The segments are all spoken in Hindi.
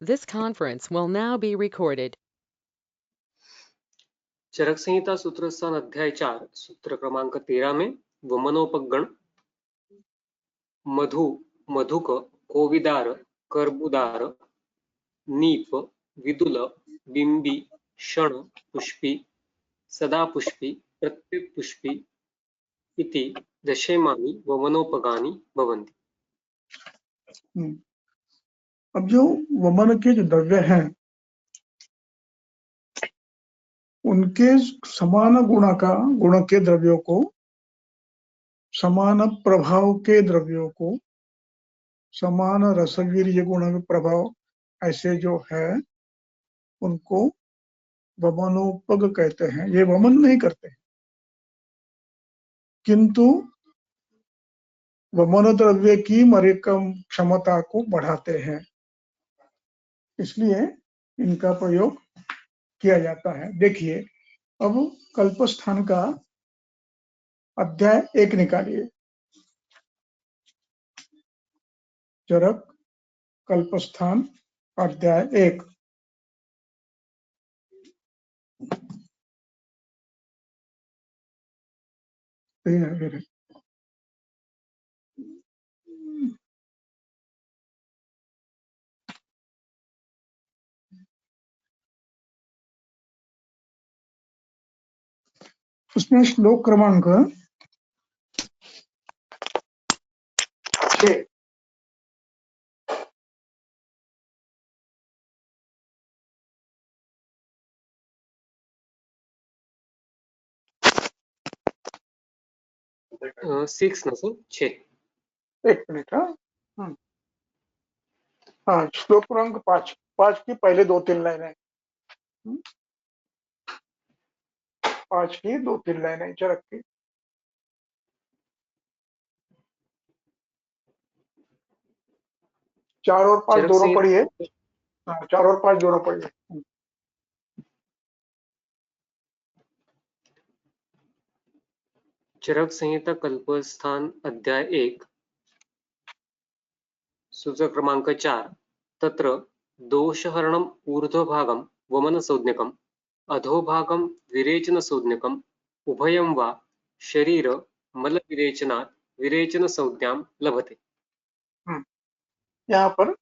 This conference will now be recorded. चरक संहिता सूत्र स्थान अध्याय 4 सूत्र क्रमांक 13 में वमनोपगण मधु, मधुक, कोविदार, कर्बुदार, नीप, विदुल, बिंबी, क्षण, पुष्पी, सदापुष्पी, प्रत्युत्पुष्पी इति दशेमानि वमनोपगानि भवन्ति। अब जो वमन के जो द्रव्य हैं उनके समान गुण के द्रव्यों को, समान प्रभाव के द्रव्यों को, समान रसवीर्य गुण प्रभाव ऐसे जो है उनको वमनोपग कहते हैं। ये वमन नहीं करते किंतु वमन द्रव्य की मरिकम क्षमता को बढ़ाते हैं, इसलिए इनका प्रयोग किया जाता है। देखिए अब कल्पस्थान का अध्याय 1 निकालिए। चरक कल्पस्थान अध्याय 1। उसमें श्लोक क्रमांक 6। सिक्स ना सर 6। एक मिनट। हाँ, श्लोक क्रमांक 5 की पहले 2-3 लाइनें। 5 की 2-3 लाइनें चरक की। 4 और 5 दोनों पढ़िए। 4 और 5 दोनों पढ़िए। चरक संहिता कल्पस्थान अध्याय 1 सूत्र क्रमांक 4 तत्र दोषहरणम् ऊर्ध्वभागं वमनसंज्ञकम् अधोभागं विरेचनसंज्ञकम् उभयं वा शरीर मलविरेचनात् विरेचनसंज्ञां लभते। यहाँ पर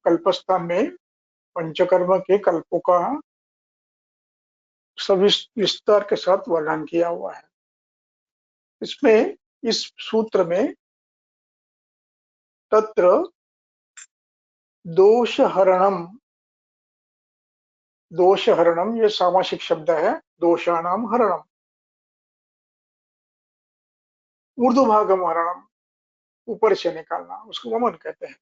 कल्पस्थान में पंचकर्म के कल्पों का विस्तार के साथ वर्णन किया हुआ है। इसमें इस सूत्र में तत्र दोषहरणम ये सामासिक शब्द है। दोषानाम हरणम, ऊर्ध्वभागम हरणम ऊपर से निकालना, उसको वमन कहते हैं।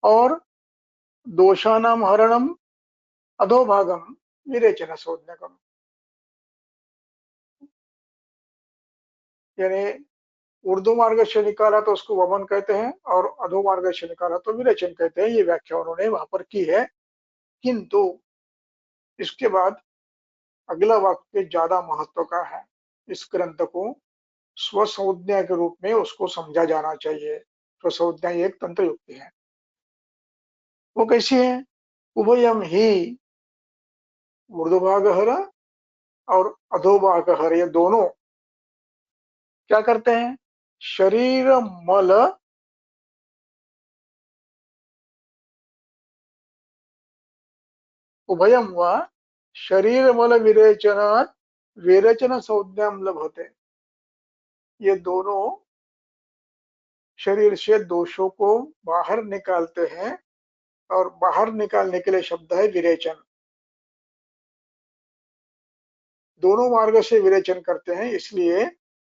और दोषानाम हरणम अधोभागम विरेचन शोधनकम, यानी ऊर्ध्व मार्ग से निकाला तो उसको वमन कहते हैं और अधो मार्ग से निकाला तो विरेचन कहते हैं। ये व्याख्या उन्होंने वहां पर की है। किंतु इसके बाद अगला वाक्य ज्यादा महत्व का है। इस ग्रंथ को स्वसंज्ञा के रूप में उसको समझा जाना चाहिए। स्वसंज्ञा एक तंत्र युक्ति है। वो कैसी है? उभयम ही, ऊर्ध्वभाग हर और अधोभाग हर, ये दोनों क्या करते हैं? शरीर मल उभयम व शरीर मल विरेचनात् विरेचन संज्ञाम लभते। ये दोनों शरीर से दोषों को बाहर निकालते हैं और बाहर निकालने के लिए शब्द है विरेचन। दोनों मार्ग से विरेचन करते हैं, इसलिए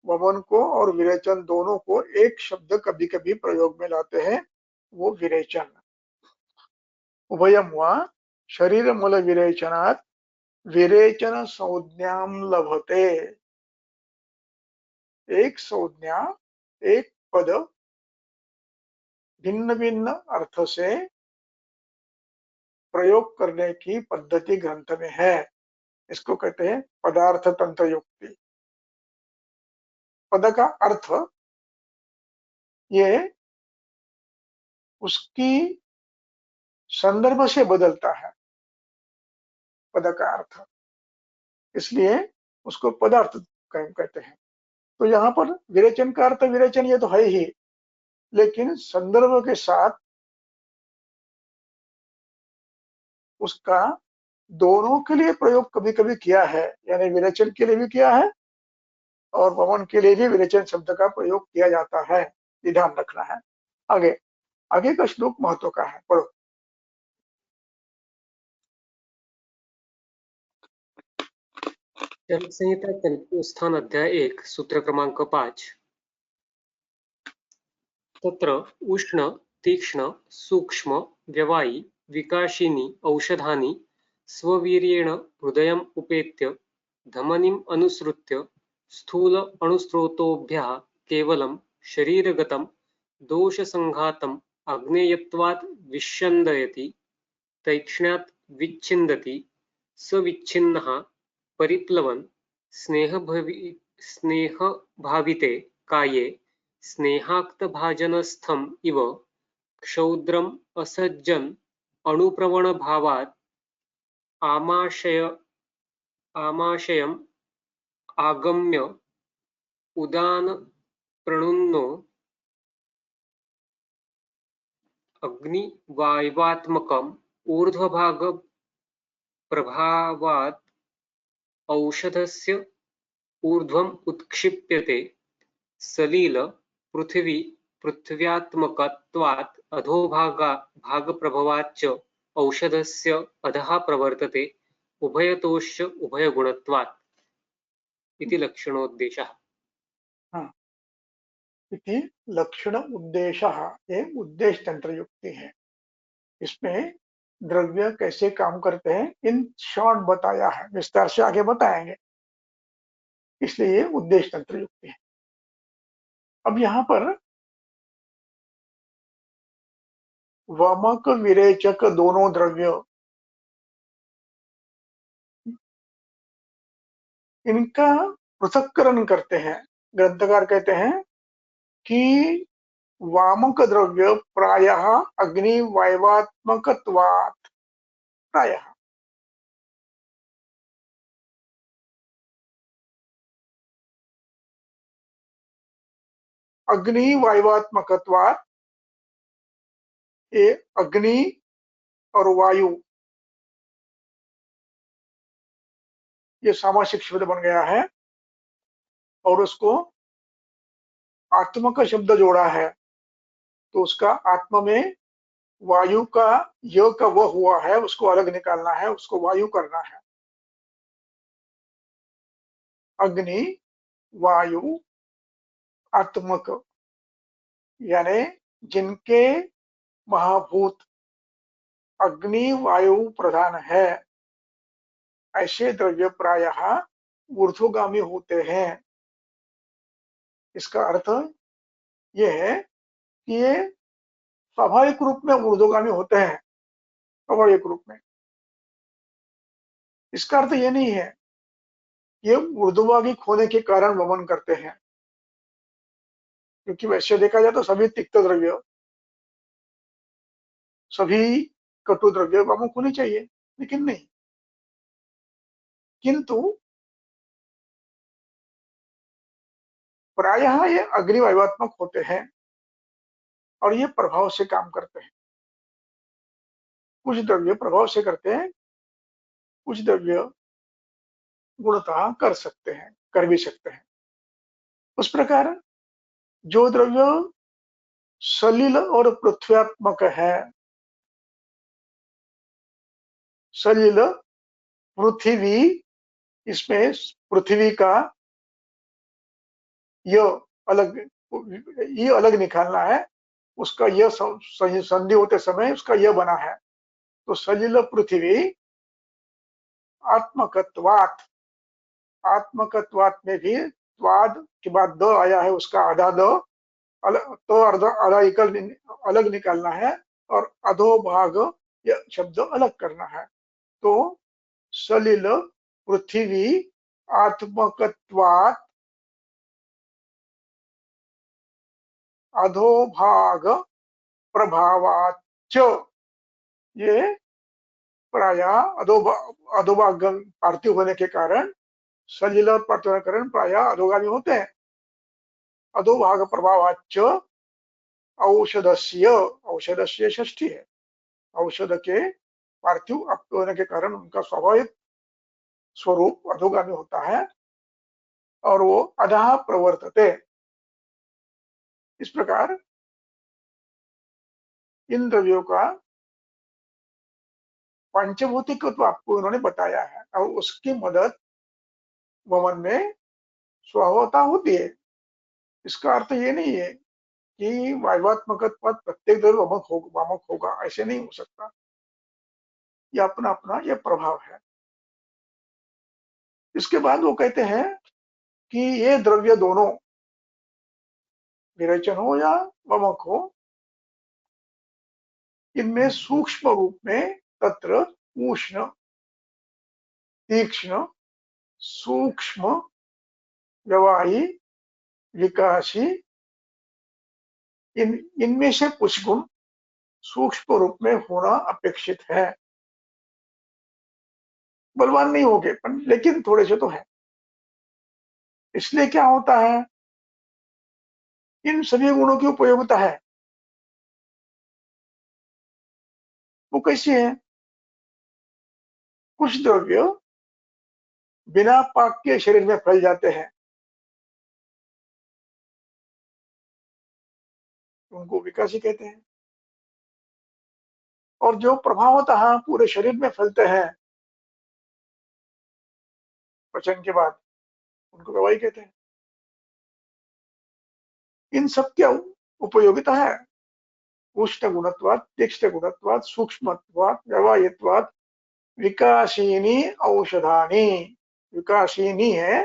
वमन को और विरेचन दोनों को एक शब्द कभी कभी प्रयोग में लाते हैं, वो विरेचन। उभयम व शरीर मूल विरेचनात् विरेचन संज्ञाम लभते। एक संज्ञा, एक पद भिन्न भिन्न अर्थ से प्रयोग करने की पद्धति ग्रंथ में है। इसको कहते हैं पदार्थ तंत्र युक्ति। पद का अर्थ ये उसकी संदर्भ से बदलता है पद का अर्थ, इसलिए उसको पदार्थ कहते हैं। तो यहाँ पर विरेचन का अर्थ विरेचन ये तो है ही, लेकिन संदर्भ के साथ उसका दोनों के लिए प्रयोग कभी कभी किया है, यानी विरेचन के लिए भी किया है और वमन के लिए भी विरेचन शब्द का प्रयोग किया जाता है, ये ध्यान रखना है। आगे आगे का श्लोक महत्व का है, पढ़ो। चरक संहिता तंतुस्थान अध्याय 1 सूत्र क्रमांक 5। तत्र उष्ण तीक्ष्ण सूक्ष्म व्यवायी विकाशिनी औषधानि स्ववीर्येण हृदयम् उपेत्य धमनीम् अनुसृत्य स्थूल अणुस्रोतोभ्यः केवलं शरीरगतं दोषसंघातम् आग्नेयत्वात् विच्छन्दयति, तैक्ष्ण्यात् विच्छिन्दति, सविच्छिन्नः परिप्लवन् स्नेहभाविते काये स्नेहाक्तभाजनस्थम् इव क्षौद्रम् असज्जन् अणुप्रवणभावात् आमाशयम् आगम्य उदानप्रणुन्नो अग्निवाय्वात्मकम् ऊर्ध्वभागप्रभावात् औषधस्य ऊर्ध्वम् उत्क्षिप्यते, सलिल पृथिव्यात्मकत्वात् अधोभागप्रभावाच्च औषधस्य अधः प्रवर्तते, उभयतोश्च उभयगुणत्वात् इति लक्षणोद्देशः। इति लक्षण उद्देशः, ये उद्देश्य तंत्र युक्ति है। इसमें द्रव्य कैसे काम करते हैं इन शॉर्ट बताया है, विस्तार से आगे बताएंगे, इसलिए उद्देश्य तंत्र युक्ति है। अब यहाँ पर वमक विरेचक दोनों द्रव्य, इनका पृथक्करण करते हैं। ग्रंथकार कहते हैं कि वामक द्रव्य प्रायः अग्निवायवात्मकत्वात्, प्रायः अग्निवायवात्मकत्वात्, ये अग्नि और वायु ये सामासिक शब्द बन गया है और उसको आत्म का शब्द जोड़ा है, तो उसका आत्मा में वायु का य का वह हुआ है, उसको अलग निकालना है, उसको वायु करना है। अग्नि वायु आत्मक, यानी जिनके महाभूत अग्नि वायु प्रधान है, ऐसे द्रव्य प्रायः ऊर्ध्वगामी होते हैं। इसका अर्थ यह है कि ये स्वाभाविक रूप में ऊर्ध्वगामी होते हैं, स्वाभाविक रूप में। इसका अर्थ ये नहीं है ये ऊर्ध्वगामी होने के कारण वमन करते हैं, क्योंकि वैसे देखा जाए तो सभी तिक्त द्रव्य, सभी कटु द्रव्य वमन होने चाहिए, लेकिन नहीं। किंतु प्रायः ये अग्निवायुवात्मक होते हैं और ये प्रभाव से काम करते हैं। कुछ द्रव्य प्रभाव से करते हैं, कुछ द्रव्य गुणतः कर सकते हैं, कर भी सकते हैं। उस प्रकार जो द्रव्य सलिल और पृथ्व्यात्मक है, सलिल पृथ्वी, इसमें पृथ्वी का ये अलग निकालना है, उसका यह संधि होते समय उसका यह बना है। तो सलिल पृथ्वी आत्मकत्वात्, आत्मकत्वात् में भी त्वाद के बाद द आया है, उसका आधा द तो अलग निकालना है और अधोभाग यह शब्द अलग करना है। तो सलिल पृथ्वी आत्मकत्वात् अधोभाग प्रभावाच्च, ये प्राय अधोभाग पार्थिव होने के कारण, सलिल और पार्थिव होने के कारण प्राय अधोगामी होते हैं। अधोभाग प्रभावाच्च औषधस्य, औषधस्य षष्ठी है, औषध के पार्थिव होने के कारण उनका स्वाभाविक स्वरूप अधोगामी होता है और वो अधः प्रवर्तते। इस प्रकार इन द्रव्यों का पंचभौतिक तो आपको उन्होंने बताया है और उसकी मदद वमन में स्वभावता होती है। इसका अर्थ ये नहीं है कि वायवात्मकत्वात् प्रत्येक द्रव्य वामक होगा, ऐसे नहीं हो सकता। ये अपना अपना ये प्रभाव है। इसके बाद वो कहते हैं कि ये द्रव्य दोनों विरेचन हो या वमक हो, इनमें सूक्ष्म रूप में तत्र उष्ण, तीक्ष्ण, सूक्ष्म, व्यवहारी, विकासी, इनमें से कुछ गुण सूक्ष्म रूप में होना अपेक्षित है। बलवान नहीं होंगे लेकिन थोड़े से तो है। इसलिए क्या होता है, इन सभी गुणों की उपयोगिता है। वो कैसी है? कुछ द्रव्य बिना पाक के शरीर में फैल जाते हैं, उनको विकासी कहते हैं। और जो प्रभावतः पूरे शरीर में फैलते हैं पचन के बाद, उनको प्रवाही कहते हैं। इन सब क्या उपयोगिता है? उष्ण गुणत्वात्, तीक्ष्ण गुणत्वात्, सूक्ष्मत्वात्, व्यवहायत्वात्, विकासीनी औषधानी। विकासीनी है,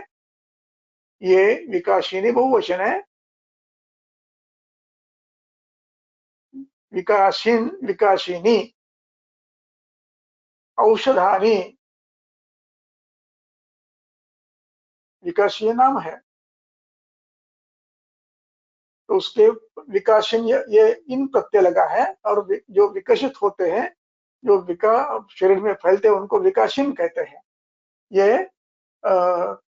ये विकासीनी बहुवचन है। विकासीन, विकासीनी, औषधानी विकासीय नाम है। तो उसके विकासीन ये इन प्रत्यय लगा है और जो विकसित होते हैं, जो शरीर में फैलते हैं, उनको विकासीन कहते हैं। ये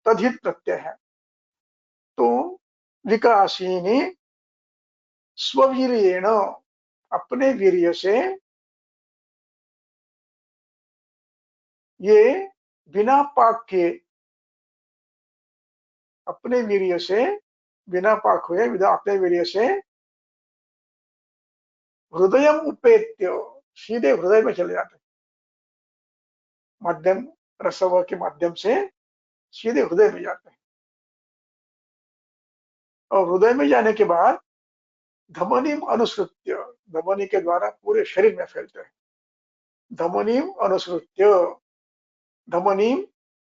तद्धित प्रत्यय है। तो विकासीनी स्ववीर्येण, अपने वीर्य से, ये बिना पाक के, अपने वीर्य से बिना पाक हुए, अपने वीर्य से हृदय उपेत्य, सीधे हृदय में चले जाते हैं। माध्यम रसव के माध्यम से सीधे हृदय में जाते हैं और हृदय में जाने के बाद धमनीम अनुसृत्य, धमनी के द्वारा पूरे शरीर में फैलते हैं। धमनीम अनुसृत्य, धमनीम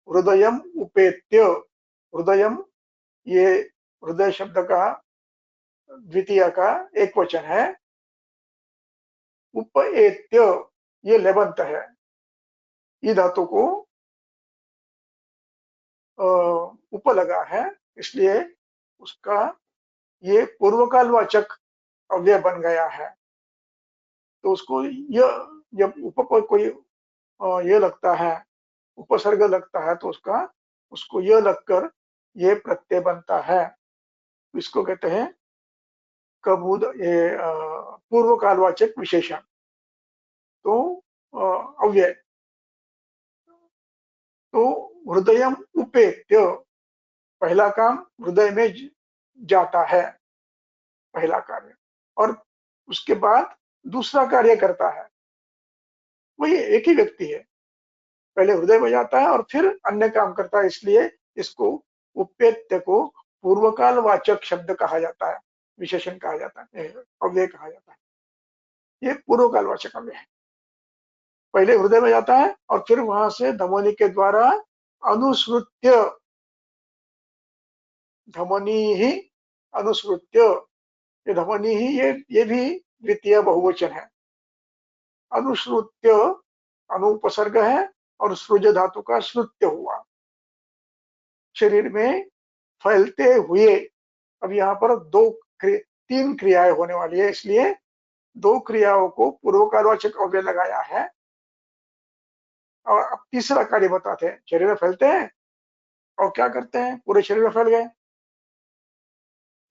हृदयम उपेत्य, हृदयम ये हृदय शब्द का द्वितीय का एक वचन है। उपेत्य ये लेबंत है। ये धातु को उप लगा है, इसलिए उसका ये पूर्वकालवाचक अव्यय बन गया है। तो उसको यह, जब उप पर कोई ये लगता है, उपसर्ग लगता है, तो उसको यह लगकर ये प्रत्यय बनता है। इसको कहते हैं कबूद, ये पूर्वकालवाचक विशेषण। तो अव्यय, तो हृदय उपेत्य, पहला काम हृदय में जाता है, पहला कार्य, और उसके बाद दूसरा कार्य करता है। वही एक ही व्यक्ति है, पहले हृदय में जाता है और फिर अन्य काम करता है। इसलिए इसको उपेत्य को पूर्वकाल वाचक शब्द कहा जाता है, विशेषण कहा जाता है, अव्यय कहा जाता है। ये पूर्वकाल वाचक अव्यय है। पहले हृदय में जाता है और फिर वहां से धमनी के द्वारा अनुसृत्य, धमनी ही अनुसृत्य, ये धमनी ही, ये भी द्वितीय बहुवचन है। अनुश्रुत्य अनुपसर्ग है और सृज धातु का श्रुत्य हुआ, शरीर में फैलते हुए। अब यहाँ पर तीन क्रियाएं होने वाली है, इसलिए दो क्रियाओं को पूर्वकालवाचक अव्यय लगाया है और अब तीसरा कार्य बताते हैं। शरीर में फैलते हैं और क्या करते हैं, पूरे शरीर में फैल गए,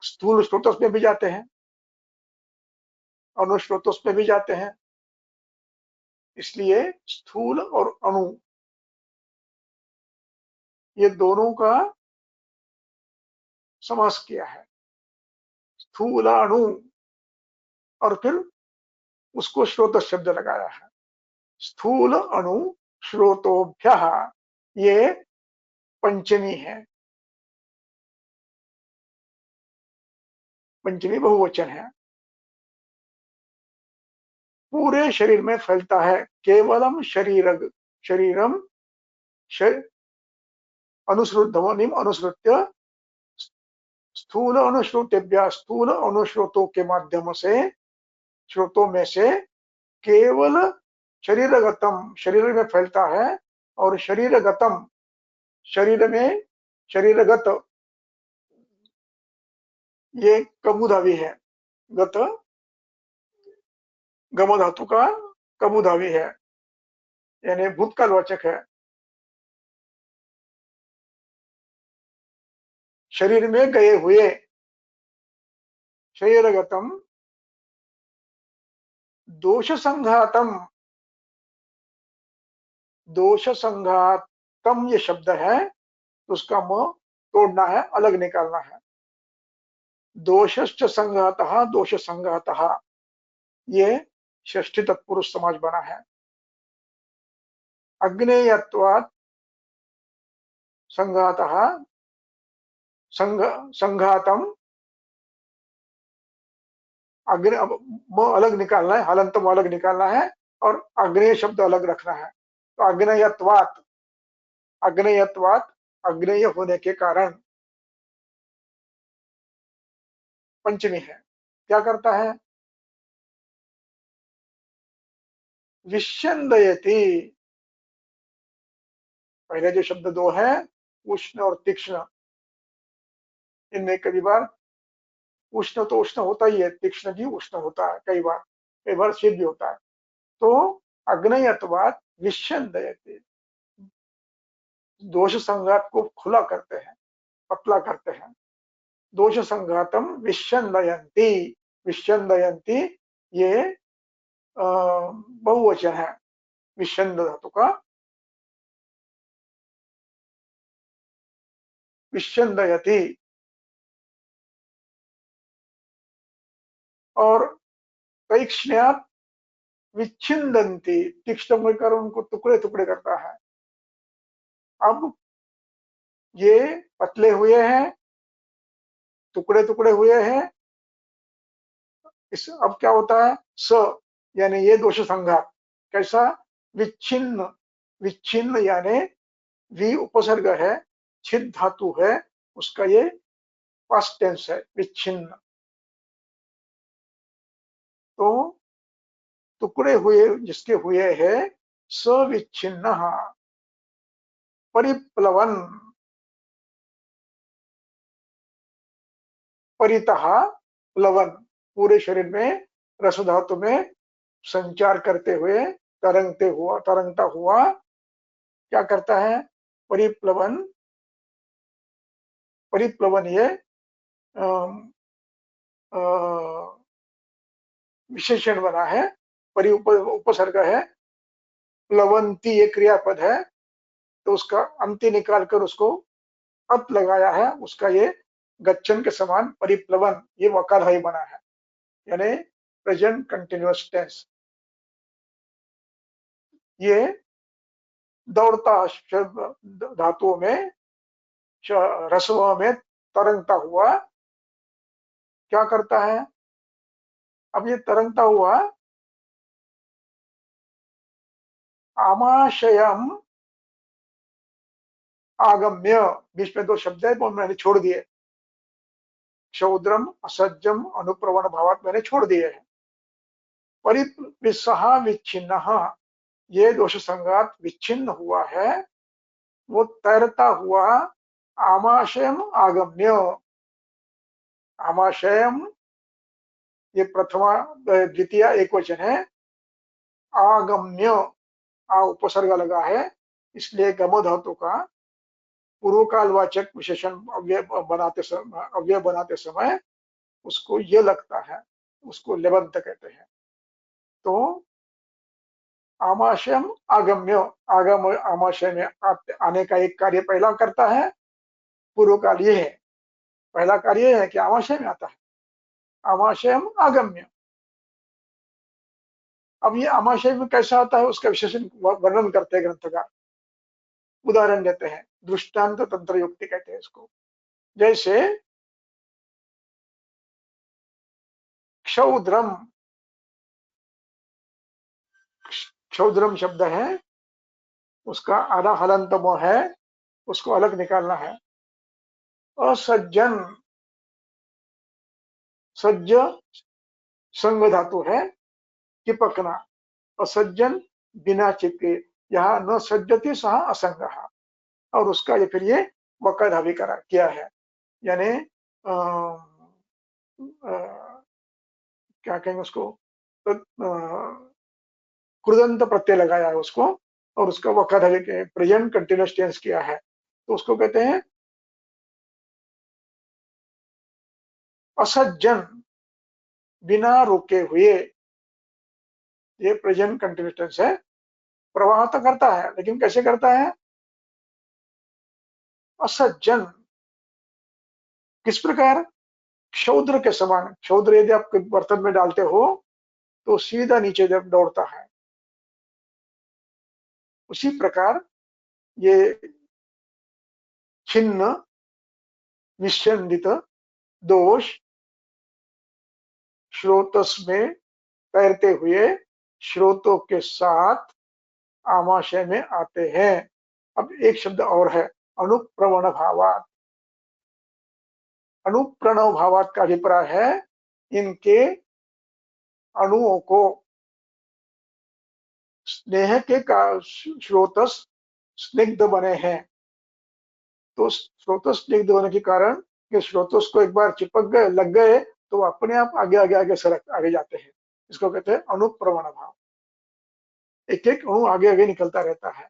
स्थूल स्रोतों में भी जाते हैं, अणु स्रोतों में भी जाते हैं, इसलिए स्थूल और अणु ये दोनों का समास किया है। स्थूल अणु और फिर उसको स्रोत शब्द लगाया है। स्थूल अणु स्रोतोभ्यः, ये पंचमी है, पंचमी बहुवचन है। पूरे शरीर में फैलता है, केवलम शरीरम अनुसृतध्वनिम अनुसृत्य स्थूल अनुश्रुतेभ्य, स्थूल अनुश्रोतों के माध्यम से, श्रोतों में से केवल शरीरगतम, शरीर में फैलता है, और शरीरगतम, शरीर में शरीरगत, ये कमुधावी है, गत गम धातु का कमुधावी है, यानी भूतकालवाचक है। शरीर में गए हुए, शरीरगतम, दोष संघातम, दोष संघातम ये शब्द है, उसका म तोड़ना है, अलग निकालना है। दोषश्च संघातः, दोष संघातः, ये षष्ठी तत्पुरुष समाज बना है। अग्नेयत्वात् संघातः, संघातम, अग्नि, अब म अलग निकालना है, हलंत म अलग निकालना है और अग्नेय शब्द अलग रखना है। तो अग्नेयत्वात्, अग्नेयत्वात्, अग्नेय होने के कारण पंचमी है। क्या करता है, विश्यंदयति, पहले जो शब्द दो है उष्ण और तीक्ष्ण, इनमें कई बार उष्ण तो उष्ण होता ही है, तीक्ष्ण भी उष्ण होता है, कई बार शीत भी होता है। तो अग्नयत्वात् विश्यंदयति, दोष संघात को खुला करते हैं, पतला करते हैं। दोष संघातम विश्यंदयन्ति, विश्यंदयन्ति ये बहुवचन है विश्यंद धातु का, विश्यंदयति। और तैक्ष्ण्यात् विच्छिन्दन्ति, तीक्ष्ण होकर उनको टुकड़े टुकड़े करता है। अब ये पतले हुए हैं, टुकड़े टुकड़े हुए हैं, इस अब क्या होता है, स यानी ये दोष संघात। कैसा, विच्छिन्न, विच्छिन्न यानी वी उपसर्ग है, छिद धातु है, उसका ये पास्ट टेंस है, विच्छिन्न। तो टुकड़े हुए जिसके हुए हैं, सविच्छिन्न, परिप्लवन, परितः प्लवन, पूरे शरीर में रस धातु में संचार करते हुए, तरंगता हुआ क्या करता है, परिप्लवन, परिप्लवन ये विशेषण बना है, उपसर्ग है, प्लवंती ये क्रियापद है, तो उसका अंति निकाल कर उसको अत लगाया है, उसका ये गच्छन के समान परिप्लवन, ये वकारधाई बना है, यानी प्रेजेंट कंटिन्यूअस टेंस। ये दौड़ता धातुओं में, रसवों में तरंगता हुआ क्या करता है, अब ये तरंगता हुआ आमाशयम आगम्य, बीच में दो शब्द है वो मैंने छोड़ दिए, क्षौद्रम असज्जम अनुप्रवण भावात मैंने छोड़ दिए हैं। परिविसहा विच्छिन्न, ये दोष संघात विच्छिन्न हुआ है, वो तैरता हुआ आमाशयम आगम्य, आमाशयम ये प्रथमा द्वितीय एक वचन है। आगम्य, आ उपसर्ग लगा है, इसलिए गम धातु का पूर्व कालवाचक विशेषण अव्यय बनाते समय उसको ये लगता है, उसको लेबंत कहते हैं। तो आमाशयम आगम्य, आगम आमाशय में आने का एक कार्य पहला करता है, पूर्व काल ये है। पहला कार्य है कि आमाशय में आता है, आमाशयम आगम्य। अब ये आमाशय में कैसा आता है उसका विशेषण वर्णन करते हैं ग्रंथकार, उदाहरण देते हैं, दृष्टांत तंत्र युक्ति कहते हैं इसको। जैसे क्षौद्रम, क्षौद्रम शब्द है, उसका आधा हलंत है, उसको अलग निकालना है। असज्जन, सज्ज संग धातु है, चिपकना। असज्जन बिना चिपके, यहाँ न सज्जति सह असंग, और उसका ये फिर ये वक्रधावी करा किया है, यानी क्या कहेंगे उसको, कृदंत प्रत्यय लगाया है उसको, और उसका वक्रधावी के प्रेजेंट कंटिन्यूअस टेंस किया है, तो उसको कहते हैं असज्जन, बिना रुके हुए। ये प्रेजेंट कंटिन्यूअस टेंस है। प्रवाह तो करता है, लेकिन कैसे करता है? असज्जन, किस प्रकार? क्षौद्र के समान। क्षौद्र यदि आप बर्तन में डालते हो तो सीधा नीचे जब दौड़ता है, उसी प्रकार ये छिन्न, निश्चंदित, दोष श्रोतस में तैरते हुए श्रोतों के साथ आमाशय में आते हैं। अब एक शब्द और है, अनुप्रवण भावात। अनुप्रणव भावात का अभिप्राय है इनके अणुओं को स्नेह के स्रोतस स्निग्ध बने हैं। तो स्रोतस स्निग्ध होने के कारण कि स्रोतस को एक बार चिपक गए, लग गए, तो अपने आप आगे आगे आगे सरक आगे जाते हैं। इसको कहते हैं अनुप्रवण भाव। एक एक अणु आगे आगे निकलता रहता है,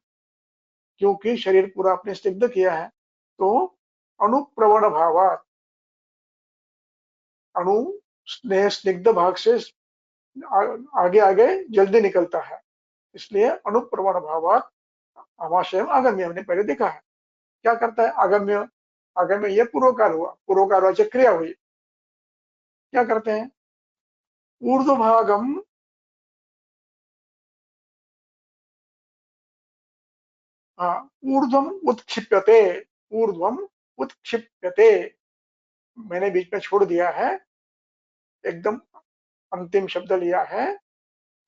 क्योंकि शरीर पूरा अपने स्निग्ध किया है। तो अनुप्रवण भावात, अणु स्नेह स्निग्ध भाग से आगे आगे जल्दी निकलता है, इसलिए अनुप्रवण भावात आमाशय आगम्य। हमने पहले देखा है क्या करता है आगम्य। आगम्य ये पूर्वकाल हुआ, पूर्वकालवाचक क्रिया हुई। क्या करते हैं? ऊर्ध्वभागम, हाँ, ऊर्ध्वम उत्क्षिप्यते, ऊर्ध्वम उत्क्षिप्यते, मैंने बीच में छोड़ दिया है, एकदम अंतिम शब्द लिया है।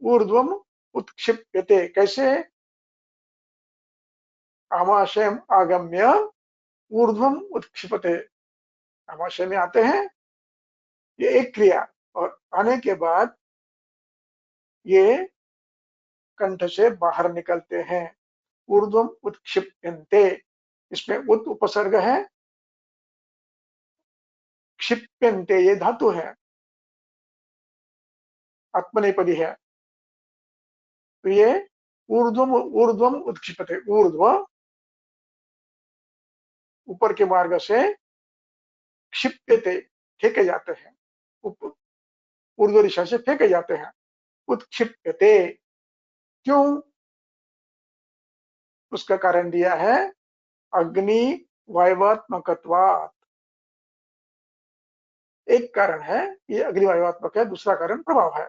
ऊर्ध्वम उत्क्षिप्यते कैसे? आमाशयम आगम्य ऊर्ध्वम उत्क्षिपते, आमाशय में आते हैं, ये एक क्रिया, और आने के बाद ये कंठ से बाहर निकलते हैं। ऊर्ध्वम उत्क्षिप्यन्ते, इसमें उत उपसर्ग है, क्षिप्यन्ते ये धातु है, आत्मनेपदी है। तो ये ऊर्ध्वम, ऊर्ध्वम उत्क्षिपते, ऊर्ध्व ऊपर के मार्ग से, क्षिप्यते फेंके जाते हैं, ऊर्ध्व दिशा से फेंके जाते हैं। उत्क्षिप्यते क्यों? उसका कारण दिया है अग्नि वायवात्मकत्वात्। एक कारण है ये अग्नि वायवात्मक है, दूसरा कारण प्रभाव है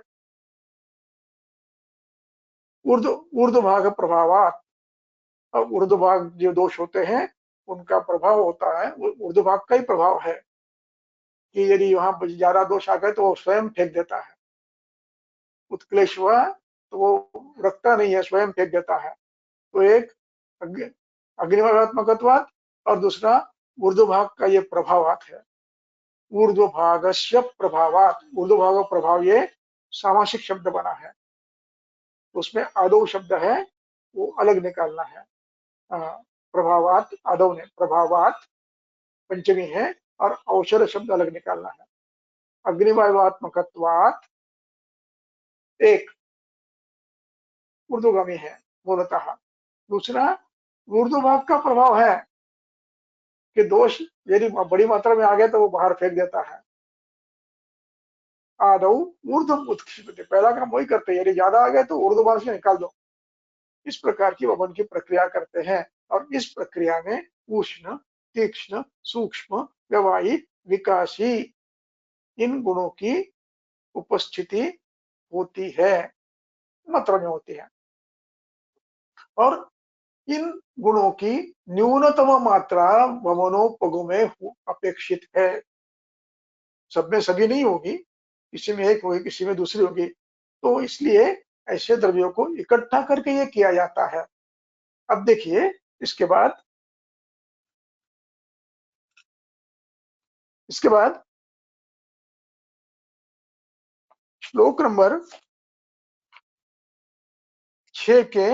ऊर्ध्वभाग प्रभावात। अब ऊर्ध्वभाग जो दोष होते हैं उनका प्रभाव होता है, ऊर्ध्वभाग का ही प्रभाव है कि यदि वहां ज्यादा दोष आ गए तो वो स्वयं फेंक देता है। उत्क्लेश हुआ तो वो रखता नहीं है, स्वयं फेंक देता है। तो एक अग्निवात्मकत्वात् और दूसरा ऊर्ध्वभाग का ये प्रभावात है। ऊर्ध्वभागस्य प्रभावात, ऊर्ध्वभाग प्रभाव ये सामासिक शब्द बना है, उसमें आदौ शब्द है वो अलग निकालना है। प्रभावात आदौ ने, प्रभावात पंचमी है, और औषध शब्द अलग निकालना है। अग्निवायुवात्मकत्वात् एक ऊर्ध्वगामी है मूलतः। दूसरा, ऊर्ध्वभाग का प्रभाव है कि दोष यदि बड़ी मात्रा में आ गया तो वो बाहर फेंक देता है। आदौ ऊर्ध्वम उत्क्षिप्यते, पहला काम वही करते हैं, यदि ज्यादा आ गए तो ऊर्ध्वभाग से निकाल दो। इस प्रकार की वमन की प्रक्रिया करते हैं और इस प्रक्रिया में उष्ण, तीक्ष्ण, सूक्ष्म, व्यवहारी, विकासी इन गुणों की उपस्थिति होती है, मात्रा में होती है। और इन गुणों की न्यूनतम मात्रा वमनोपगो में अपेक्षित है। सब में सभी नहीं होगी, किसी में एक होगी, किसी में दूसरी होगी। तो इसलिए ऐसे द्रव्यों को इकट्ठा करके ये किया जाता है। अब देखिए इसके बाद श्लोक नंबर 6 के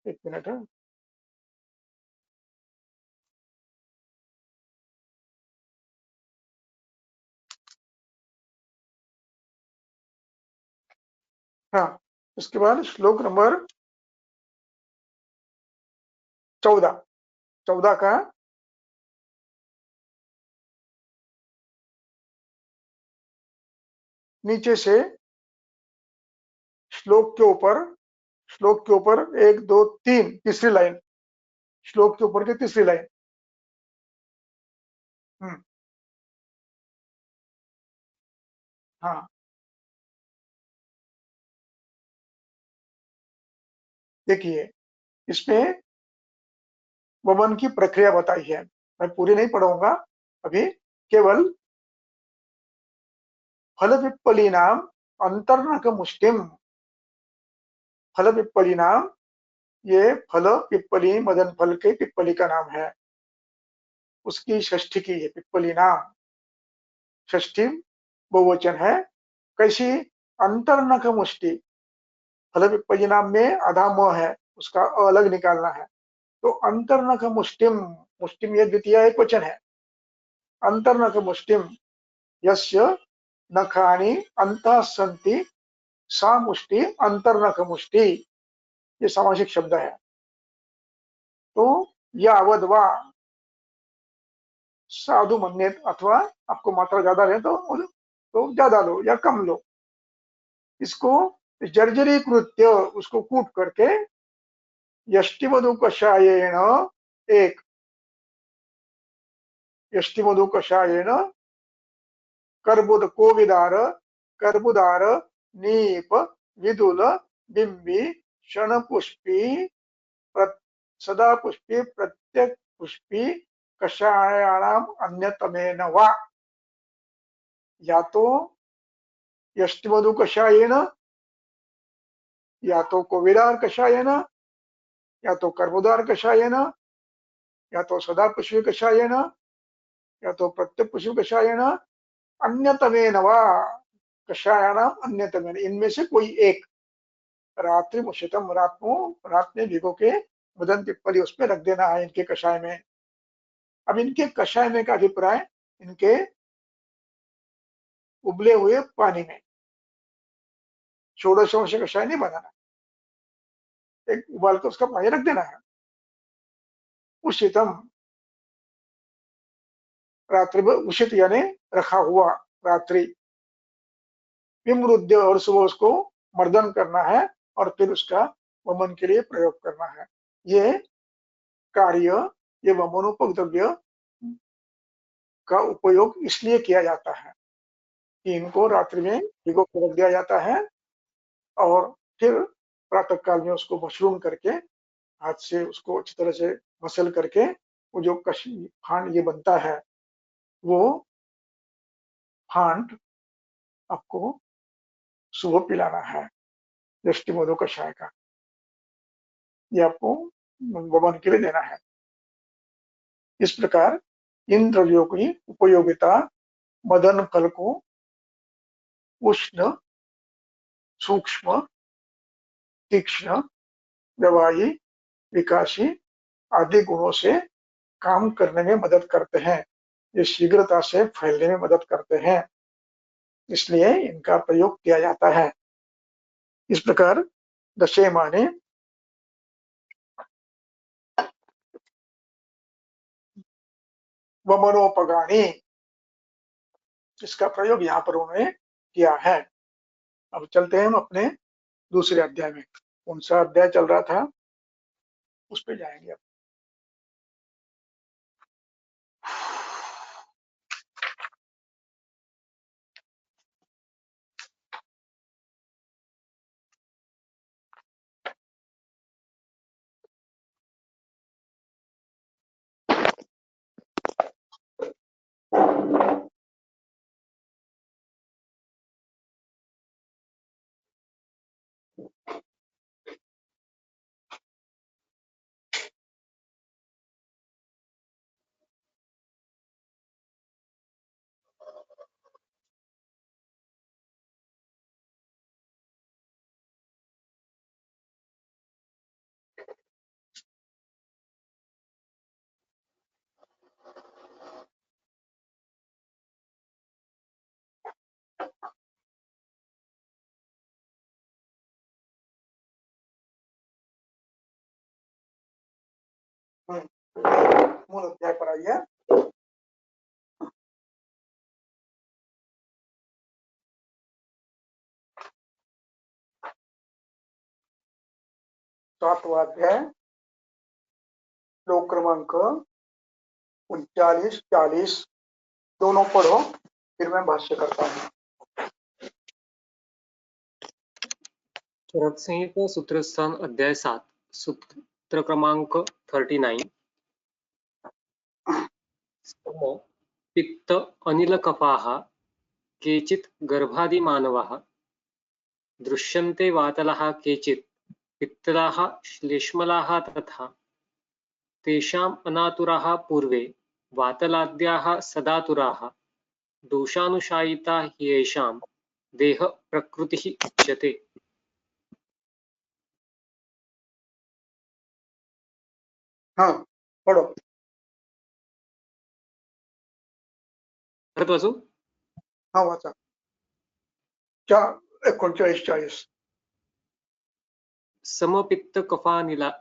एक मिनट है, हाँ, इसके बाद श्लोक नंबर 14 का नीचे से श्लोक के ऊपर 1 2 3 तीसरी लाइन, श्लोक के ऊपर की तीसरी लाइन। हाँ, देखिए इसमें वमन की प्रक्रिया बताई है, मैं पूरी नहीं पढ़ूंगा अभी, केवल फल पिप्पली नाम अंतर्नक मुष्टिम, फल पिप्पली नाम, ये फल पिप्पली मदन फल के पिप्पली का नाम है, उसकी षष्ठी की है पिप्पली नाम, षष्ठी बहुवचन है। कैसी? अंतर्नक मुष्टि, फल पिप्पली नाम में आधा म है, उसका अलग निकालना है। तो अंतर्नक मुष्टिम, मुष्टिम ये द्वितीय एक वचन है। अंतर्नक मुष्टिम यस्य नखानि अंतः सन्ति सा मुष्टि अंतर्नक मुष्टि, ये सामासिक शब्द है। तो यावद वा साधु मन्येत, अथवा आपको मात्रा ज्यादा रहे तो ज्यादा लो या कम लो। इसको जर्जरी कृत्य, उसको कूट करके यष्टि मधु कषायेन, एक यष्टि मधु कषायेन कर्बुद कोविदार, कर्बुदार, नीप, विदुल, बिंबी, क्षण पुष्पी, सदा पुष्पी, प्रत्येक पुष्पी कषायाणाम अन्यतमेन वा, या तो यष्टिमधु कषायेन, या तो कोविदार कषायेन, या तो कर्बुदार कषायेन, या तो सदा पुष्पी कषायेन, या तो प्रत्येक पुष्पी कषायेन, अन्यतमेन वा कषायाणाम अन्यतमेन, इनमें से कोई एक। रात्रि मुषितम, रात में भिगो के मदन पिप्पली उसमें रख देना है इनके कषाय में। अब इनके कषाय में का अभिप्राय, इनके उबले हुए पानी में, षोडश अंश कषाय नहीं बनाना, एक उबाल कर उसका पानी रख देना है। उषितम, रात्रि में उषित यानी रखा हुआ, रात्रि। विमृद्य, और सुबह उसको मर्दन करना है और फिर उसका वमन के लिए प्रयोग करना है। ये कार्य, ये वमनोपक द्रव्य का उपयोग इसलिए किया जाता है कि इनको रात्रि में भिगो कर रख दिया जाता है और फिर प्रातः काल में उसको मशरूम करके हाथ से उसको अच्छी तरह से मसल करके वो जो फांड ये बनता है, वो फांड आपको सुबह पिलाना है, दृष्टि मधु कषाय का, ये आपको वमन के लिए देना है। इस प्रकार इन द्रव्यों की उपयोगिता मदन फल को उष्ण, सूक्ष्म, तीक्ष्ण, व्यवहारी, विकासी आदि गुणों से काम करने में मदद करते हैं। ये शीघ्रता से फैलने में मदद करते हैं, इसलिए इनका प्रयोग किया जाता है। इस प्रकार दशे माने वमनोपगामी, इसका प्रयोग यहाँ पर उन्होंने किया है। अब चलते हैं हम अपने दूसरे अध्याय में। कौन सा अध्याय चल रहा था उस पे जाएंगे अब। मूल अध्याय पर आइए। सातवां अध्याय, श्लोक क्रमांक 39-40 दोनों पढ़ो, फिर मैं भाष्य करता हूँ। चरक संहिता सूत्रस्थान अध्याय 7 सूत्र क्रमांक 39। सम पित्त अनिल कफाः केचित् गर्भादिमानवाः दृश्यन्ते वातलाः केचित् पित्तलाः श्लेष्मलाः तथा तेषाम् अनातुराः पूर्वे वातलाद्याः सदातुराः दोषानुशायिता ह्येषां देह प्रकृतिः उच्यते। हाँ पढ़ो। परत वाचू? हाँ वाचा। 39-40 समपित्त कफानिला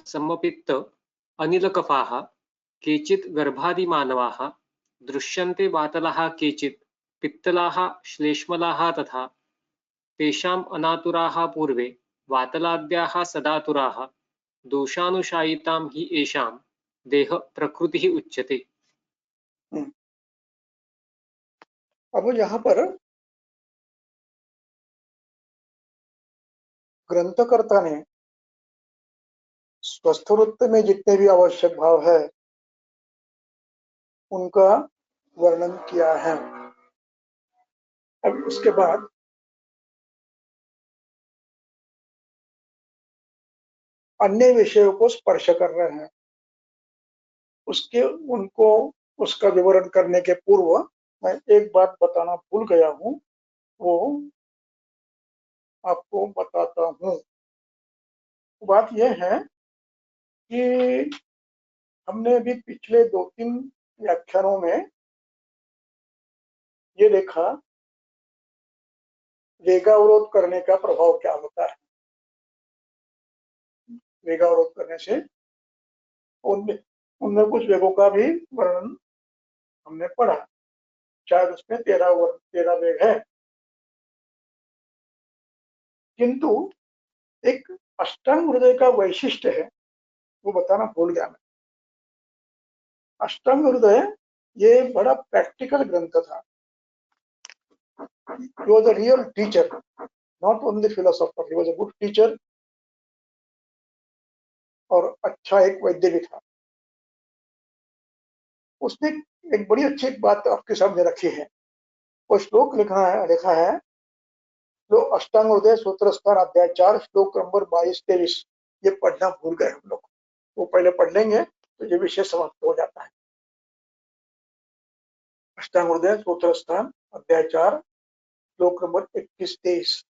समपित्त अनिल कफाः केचित् गर्भादिमानवाः दृश्यन्ते वातलाः केचित् पित्तलाः श्लेष्मलाः तथा तेषाम् अनातुराः पूर्वे वातलाद्याः सदातुराः दोषानुशायितां हि येषां देह प्रकृतिः उच्यते। अब यहाँ पर ग्रंथकर्ता ने स्वस्थ वृत्त में जितने भी आवश्यक भाव है उनका वर्णन किया है। अब उसके बाद अन्य विषयों को स्पर्श कर रहे हैं। उसका विवरण करने के पूर्व मैं एक बात बताना भूल गया हूँ, वो आपको बताता हूँ। बात यह है कि हमने अभी पिछले 2-3 व्याख्यानों में ये देखा वेगावरोध करने का प्रभाव क्या होता है। वेगावरोध करने से उनमें कुछ वेगों का भी वर्णन हमने पढ़ा, शायद उसमें 13 वेग है, किंतु एक अष्टांग हृदय का वैशिष्ट्य है वो बताना भूल गया मैं। अष्टांग हृदय ये बड़ा प्रैक्टिकल ग्रंथ था। He was a real teacher, not only philosopher. He was a good teacher और अच्छा एक वैद्य भी था। उसने एक बड़ी अच्छी बात आपके सामने रखी है। वो श्लोक लिखा है जो अष्टांग हृदय सूत्र स्थान अध्याय 4 श्लोक नंबर 22-23। ये पढ़ना भूल गए हम लोग, वो पहले पढ़ लेंगे तो ये विषय समाप्त हो जाता है। अष्टांग हृदय सूत्र स्थान अध्याय 4 श्लोक नंबर 21-23।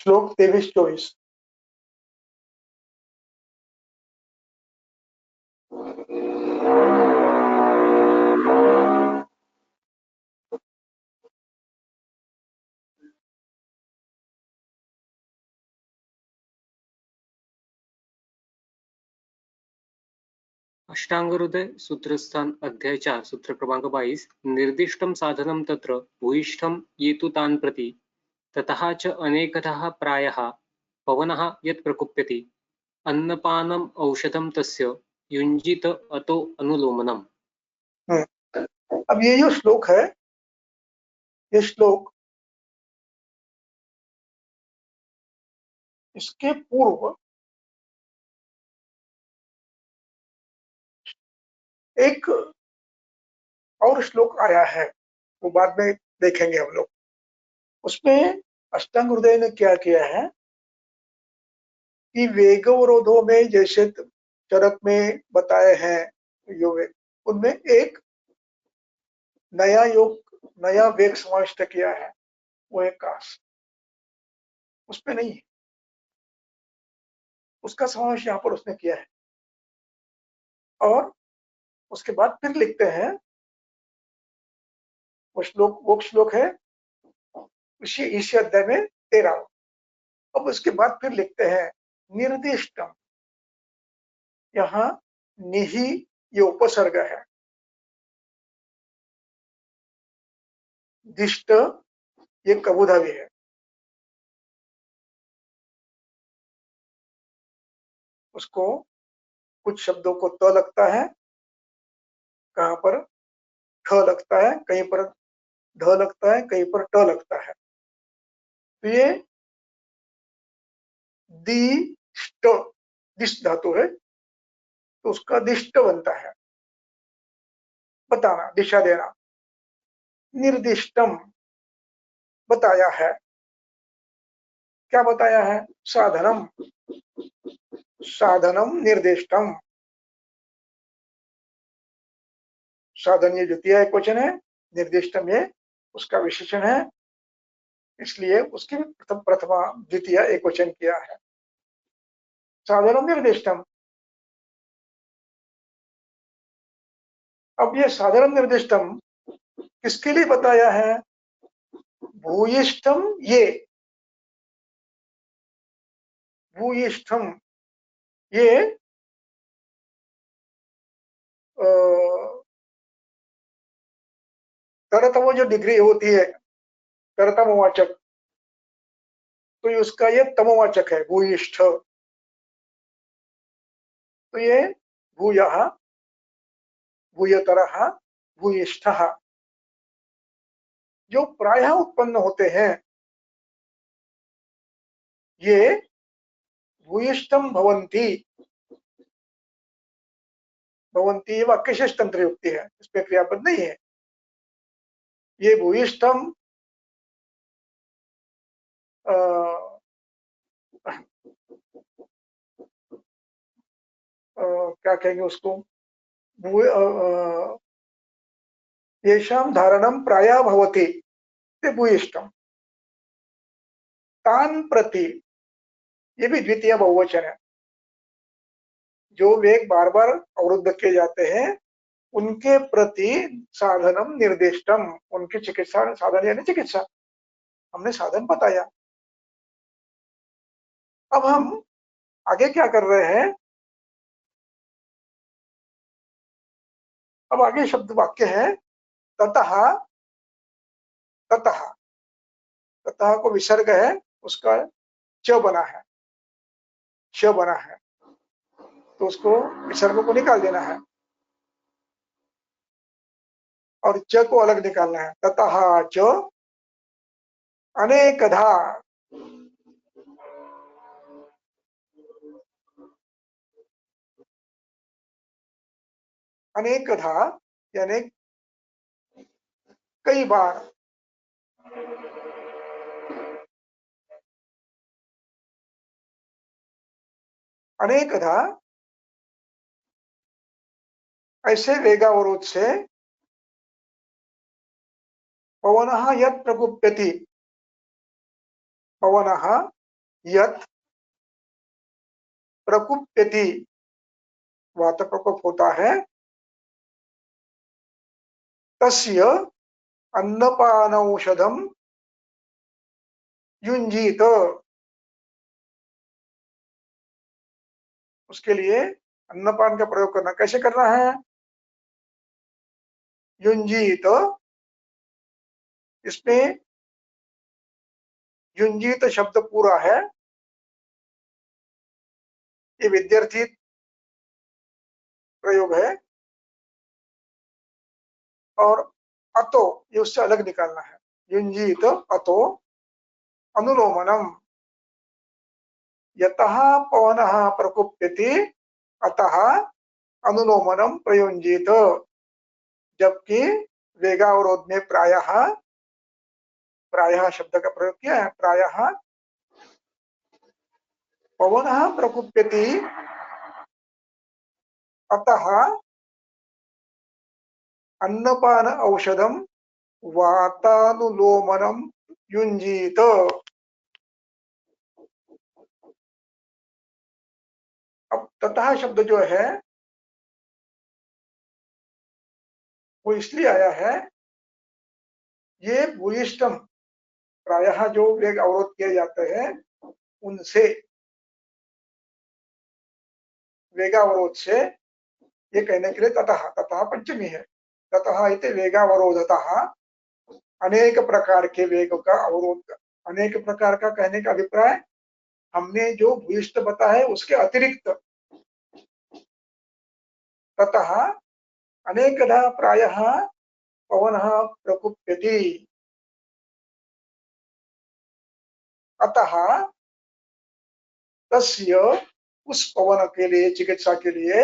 श्लोक 23-24। अष्टांगहृदय सूत्रस्थान अध्याय 4 सूत्र क्रमांक 22 निर्दिष्टं साधनं तत्र भूयिष्ठं येतु तान् प्रति ततः च अनेकतः प्रायः पवनः यत् प्रकुप्यति अन्नपानम् औषधं तस्य युञ्जित अतो अनुलोमनम्। अब ये जो श्लोक है, ये श्लोक इसके पूर्व एक और श्लोक आया है, वो बाद में देखेंगे हम लोग। उसमें अष्टांग हृदय ने क्या किया है कि वेगवरोधों में जैसे चरक में बताए हैं योग, उनमें एक नया योग, नया वेग समाविष्ट किया है, वो एक काश उसमें नहीं है, उसका समावेश यहाँ पर उसने किया है। और उसके बाद फिर लिखते हैं, वो श्लोक है इसी अध्याय में 13। अब उसके बाद फिर लिखते हैं निर्दिष्टम, यहाँ निहि ये उपसर्ग है, दिष्ट ये कबूधावी है। उसको कुछ शब्दों को त लगता है, कहाँ पर ठ लगता है, कहीं पर ढ लगता है, कहीं पर ट लगता है। तो ये दिष्ट, दिष्ट धातु है, तो उसका दिष्ट बनता है, बताना, दिशा देना। निर्दिष्टम बताया है, क्या बताया है? साधनम, साधनम निर्दिष्टम। साधन ये द्वितीय एकवचन है, निर्दिष्टम ये उसका विशेषण है, इसलिए उसकी प्रथमा द्वितीय एकवचन किया है। साधनम निर्दिष्टम। अब ये साधारण निर्दिष्टम किसके लिए बताया है? भूयिष्ठम ये, भूयिष्ठम ये तरतम जो डिग्री होती है, तरतमवाचक, तो उसका ये तमवाचक है भूयिष्ठ। तो ये भूयः, भूयतरः, भूयिष्ठः जो प्रायः उत्पन्न होते हैं, ये भूयिष्ठम भवन्ति, भवन्ति ये वाक्यशेष तंत्र युक्ति है, इसमें क्रियापद नहीं है। ये भूयिष्ठम क्या कहेंगे उसको, येषां धारणं प्रायः भवति, ते भूयिष्ठम। तान प्रति, ये भी द्वितीय बहुवचन है, जो वेग बार बार अवरुद्ध किए जाते हैं उनके प्रति साधनम निर्दिष्टम, उनकी चिकित्सा, साधन यानी चिकित्सा, हमने साधन बताया। अब हम आगे क्या कर रहे हैं? अब आगे शब्द वाक्य है ततः, ततः, ततः को विसर्ग है, उसका च बना है, च बना है, तो उसको विसर्ग को निकाल देना है और च को अलग निकालना है। ततः च अनेकधा, अनेकधा यानी कई बार, अनेकधा ऐसे वेगावरोध से पवनः यत् प्रकुप्यति, पवनः यत् प्रकुप्यति, वात प्रकोप होता है, तस्य अन्नपानौषधम युंजीत, उसके लिए अन्नपान का प्रयोग करना। कैसे करना है? युंजीत, इसमें युंजीत शब्द पूरा है, ये विद्यार्थी प्रयोग है, और अतो ये उससे अलग निकालना है। युंजीत अतो अनुलोमनम, यतः पवनः प्रकुप्यति अतः अनुलोमनम प्रयुंजीत, जबकि वेगावरोध में प्रायः, प्रायः शब्द का प्रयोग किया है। प्रायः पवनः प्रकुप्यति अतः अन्नपान औषधम वातानुलोमनम युंजीत। अब ततः शब्द जो है वो इसलिए आया है, ये भूयिष्ठम, प्रायः जो वेग अवरोध किए जाते हैं उनसे, वेगावरोध से, ये कहने के लिए ततः, ततः पंचमी है। ततः इति वेगावरोधतः, अनेक प्रकार के वेग का अवरोध, अनेक प्रकार का कहने का अभिप्राय, हमने जो भूयिष्ठ बताया है उसके अतिरिक्त, ततः अनेकधा प्रायः पवनः प्रकुप्यति, अतः तस्य, उस पवन के लिए, चिकित्सा के लिए,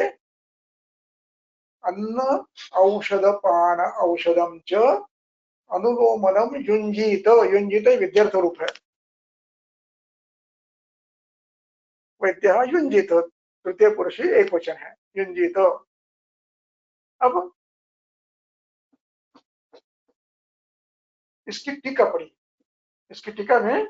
अन्न औषध पान औषधम च अनुलोमनम युंजीत, युंजीत विद्यार्थ रूप है, वैद्य युंजीत, तृतीय पुरुष एक वचन है, युंजीत। अब इसकी टीका पड़ी, इसकी टीका में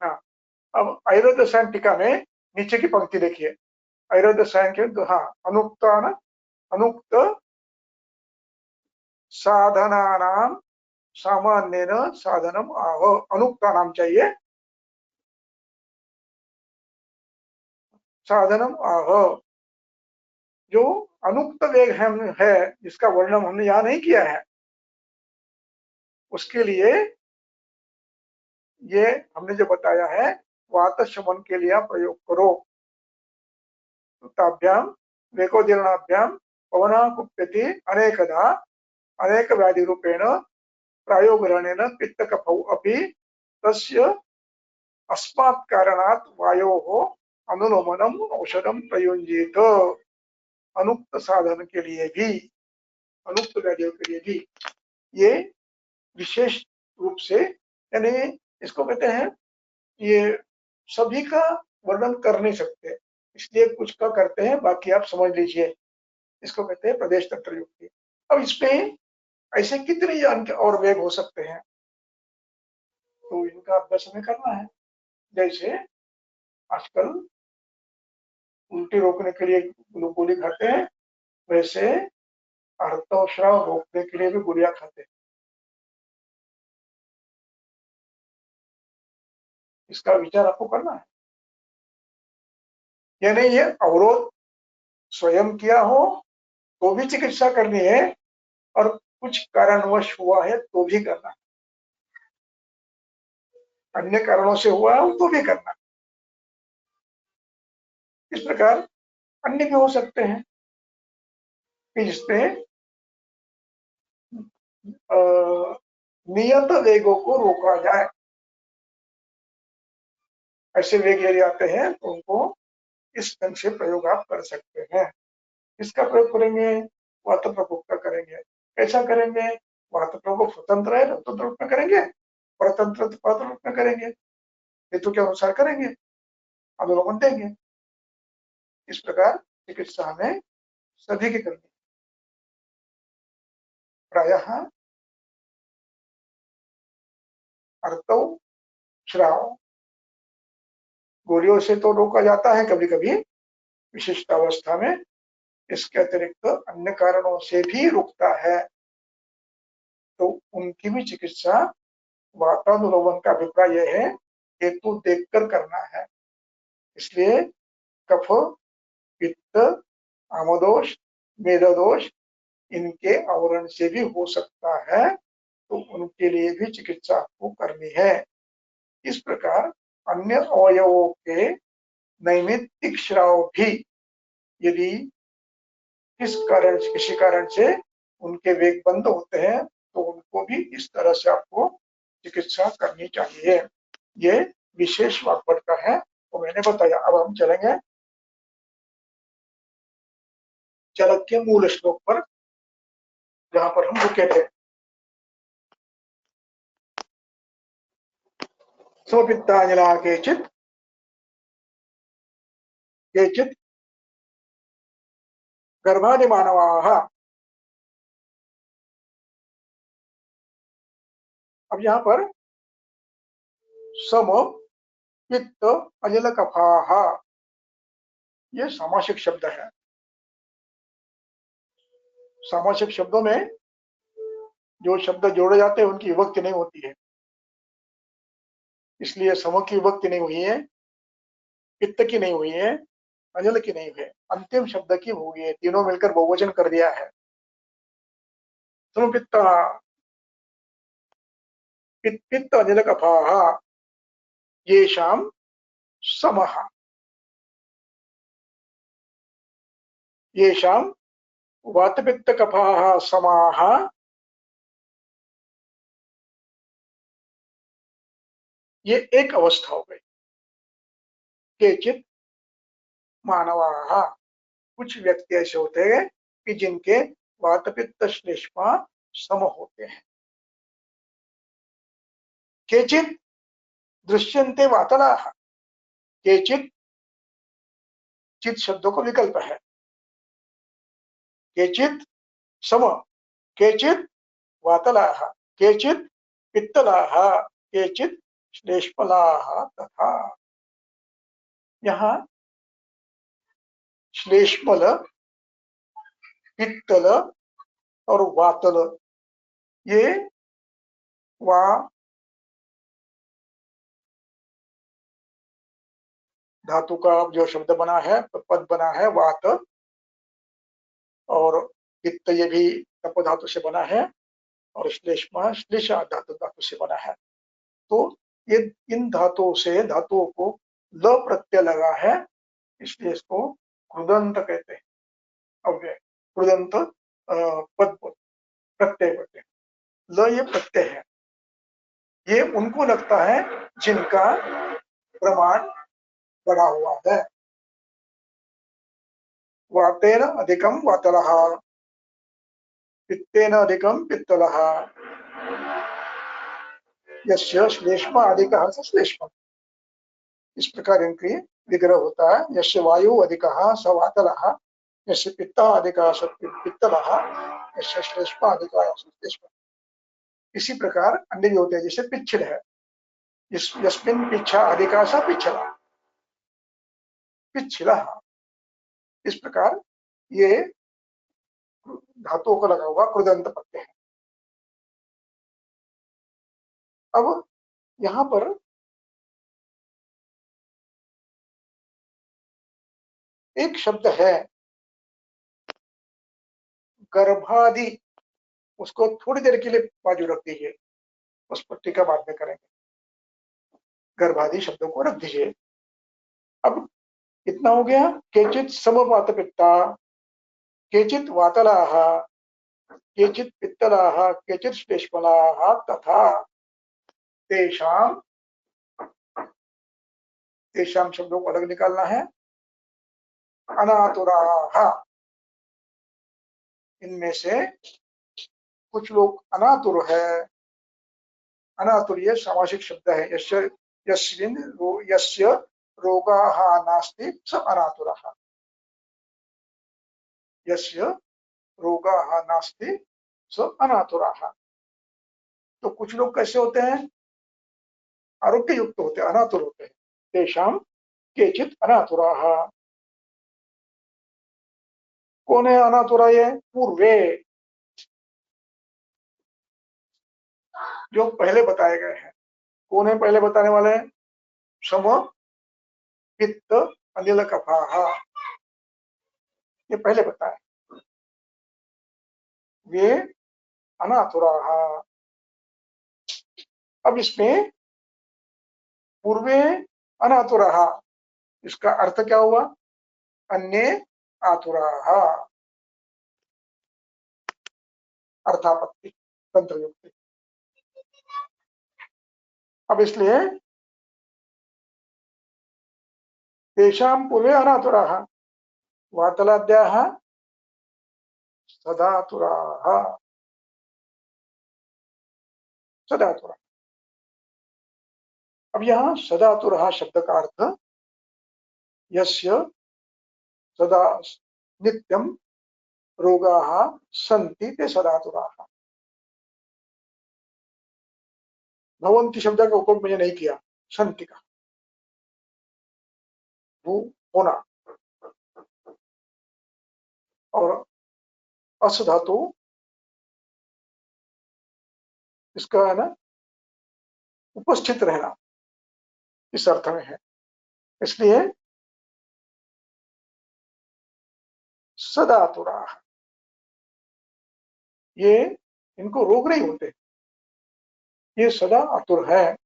हाँ, अब आयुर्वेद रसायन टीका में नीचे की पंक्ति देखिए, आयुर्वेद रसायन के, हाँ, अनुक्तान, अनुक्त साधनानां सामान्येन साधनम आह, अनुक्तानाम चाहिए, साधनम आह, जो अनुक्त वेग है जिसका वर्णन हमने यहाँ नहीं किया है, उसके लिए ये हमने जो बताया है, वात शमन के लिए प्रयोग करो। ताभ्याम वेकोदीर्णाभ्याम पवनः कुप्यति अनेकधा, अनेक व्याधि रूपेण प्रायोगरणेन पित्तकफौ अपि तस्य अस्मात् कारणात् वायोः अनुलोमनम औषधम प्रयुंजीत, अनुक्त साधन के लिए भी, अनुक्त व्याधियों के लिए भी, ये विशेष रूप से, यानी इसको कहते हैं, ये सभी का वर्णन कर नहीं सकते, इसलिए कुछ का करते हैं, बाकी आप समझ लीजिए, इसको कहते हैं प्रदेश तंत्र युक्ति। अब इसमें ऐसे कितने अंक और वेग हो सकते हैं, तो इनका अभ्यास हमें करना है। जैसे आजकल उल्टी रोकने के लिए लोग गोली खाते हैं, वैसे अर्थस्राव रोकने के लिए भी गोलियां खाते हैं। इसका विचार आपको करना है, यानी ये अवरोध स्वयं किया हो तो भी चिकित्सा करनी है, और कुछ कारणवश हुआ है तो भी करना है, अन्य कारणों से हुआ है तो भी करना है। इस प्रकार अन्य भी हो सकते हैं कि जिसमें नियत वेगों को रोका जाए, ऐसे वेग यदि आते हैं तो उनको इस ढंग से प्रयोग आप कर सकते हैं। इसका प्रयोग करेंगे, वात प्रकोप का करेंगे। कैसा करेंगे? वात प्रकोप स्वतंत्र है स्वतंत्र रूप में करेंगे, परतंत्र परतंत्र रूप में करेंगे, हेतु के अनुसार करेंगे। अनुलोमन देंगे। इस प्रकार चिकित्सा हमें सभी की करनी। प्रायः अर्थौ श्राव, गोलियों से तो रोका जाता है कभी कभी विशिष्ट अवस्था में, इसके अतिरिक्त अन्य कारणों से भी रुकता है, तो उनकी भी चिकित्सा वातानुलोमन का अभिप्राय यह है हेतु देखकर करना है। इसलिए कफ, पित्त, आमदोष, मेदोष इनके आवरण से भी हो सकता है, तो उनके लिए भी चिकित्सा आपको करनी है। इस प्रकार अन्य अवयवों के नैमित्तिक स्राव भी यदि किसी कारण से उनके वेग बंद होते हैं, तो उनको भी इस तरह से आपको चिकित्सा करनी चाहिए। ये विशेष वाग्भट का है, तो मैंने बताया। अब हम चलेंगे चरक के मूल श्लोक पर, जहां पर हम रुके थे। समपित्तानिला केचित् केचित् गर्भादिमानवाः। अब यहाँ पर सम, पित्त, अनिल, कफाः ये सामासिक शब्द है। सामासिक शब्दों में जो शब्द जोड़े जाते हैं उनकी विभक्ति नहीं होती है, इसलिए सम की विभक्ति नहीं हुई है, पित्त की नहीं हुई है, अनिल की नहीं हुई है, अंतिम शब्द की हुई है। तीनों मिलकर बहुवचन कर दिया है। समपित्ता, पित्त अनिल कफाः येषां समः, येषां वातपित्त कफाः समाः ये एक अवस्था हो गई। केचित् मानवाः, कुछ व्यक्ति ऐसे होते हैं कि जिनके वातपित्त श्लेष्मा सम होते हैं। केचित् दृश्यन्ते वातलाः, केचित् चित शब्दों को विकल्प है। केचित् सम, केचित् वातलाः, केचित् पित्तलाः, केचित् श्लेष्मलाः तथा। यहाँ श्लेष्मल, पित्तल और वातल ये वा धातु का जो शब्द बना है, पद बना है वात, और पित्त ये भी तप धातु से बना है, और श्लेष्मा श्लेषा धातु से बना है। तो ये इन धातुओं को ल प्रत्यय लगा है, इसलिए इसको कृदंत कहते हैं। अव्यय कृदंत पद प्रत्यय कहते हैं। ल ये प्रत्यय है, ये उनको लगता है जिनका प्रमाण बड़ा हुआ है। वातेन अधिकम वातलः, पित्तेन अधिकम पित्तलः, यस्य श्लेष्मा अधिकः स श्लेष्मः। इस प्रकार इनकी विग्रह होता है। यस्य वायु अधिकः स वातलः, यस्य पित्तः अधिकः स पित्तलः, यस्य श्लेष्मा अधिकः स श्लेष्मः। इसी प्रकार अन्य भी होते हैं, जैसे पिच्छिल है, यस्मिन् पिच्छा अधिकः स पिच्छलः, पिच्छिलः। इस प्रकार ये धातुओं को लगा हुआ कृदंत प्रत्यय है। अब यहाँ पर एक शब्द है गर्भादि, उसको थोड़ी देर के लिए बाजू रख दीजिए, उस पर टीका बाद में करेंगे। गर्भादि शब्दों को रख दीजिए। अब इतना हो गया। केचित समवात पित्ता, केचित वातलाः, केचित पित्तलाः, केचित श्लेष्मलाः तथा। तेषां शब्दों को अलग निकालना है। अनातुराः, इनमें से कुछ लोग अनातुर है। अनातुर ये सामासिक शब्द है। यस्य रोगाः नास्ति स अनातुरः। यस्य रोगाः नास्ति स अनातुरः। तो कुछ लोग कैसे होते हैं, आरोग्य युक्त होते हैं, अनातुर होते हैं। तेषां केचित् अनातुराः। कौन है अनातुरा? ये पूर्वे, जो पहले बताए गए हैं। कौन है पहले बताने वाले? सम, पित्त, अनिल, कफाः, ये पहले बताए, वे अनातुराः। अब इसमें पूर्वे अनातुराः, इसका अर्थ क्या हुआ? अन्ये आतुराः, अर्थापत्ति, तंत्रयुक्ति। अब इसलिए तेषां पूर्वे अनातुराः वातलाद्याः सदातुराः, सदातुराः। अब यहाँ सदातुराः शब्द का अर्थ यस्य सदा नित्यं रोगाः सन्ति ते सदातुराः। भवन्ति शब्द का उपयोग मैंने नहीं किया, सन्ति का, वो होना, और अस धातु इसका है ना उपस्थित रहना, इस अर्थ में है। इसलिए सदातुराः, ये इनको रोग नहीं होते, ये सदा आतुर है।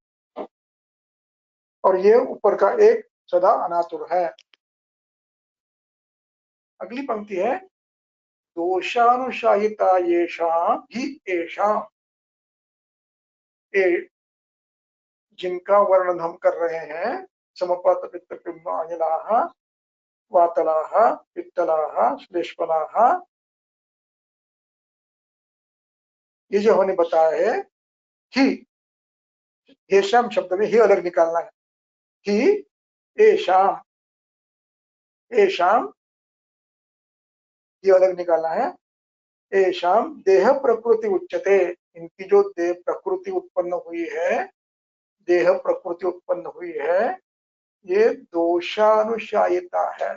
और ये ऊपर का एक सदा अनातुर है। अगली पंक्ति है दोषानुशायिता येषां हि येषां, जिनका वर्णन हम कर रहे हैं, समपात पित्त पिम्मानिलाः वातलाः पित्तलाः श्लेष्मलाः, ये जो हमने बताया है, ही, येषां शब्द में ही अलग निकालना है। ही येषां, येषां ये अलग निकालना है। येषां देह प्रकृति उच्यते, इनकी जो देह प्रकृति उत्पन्न हुई है, देह प्रकृति उत्पन्न हुई है, ये दोषानुशायिता है,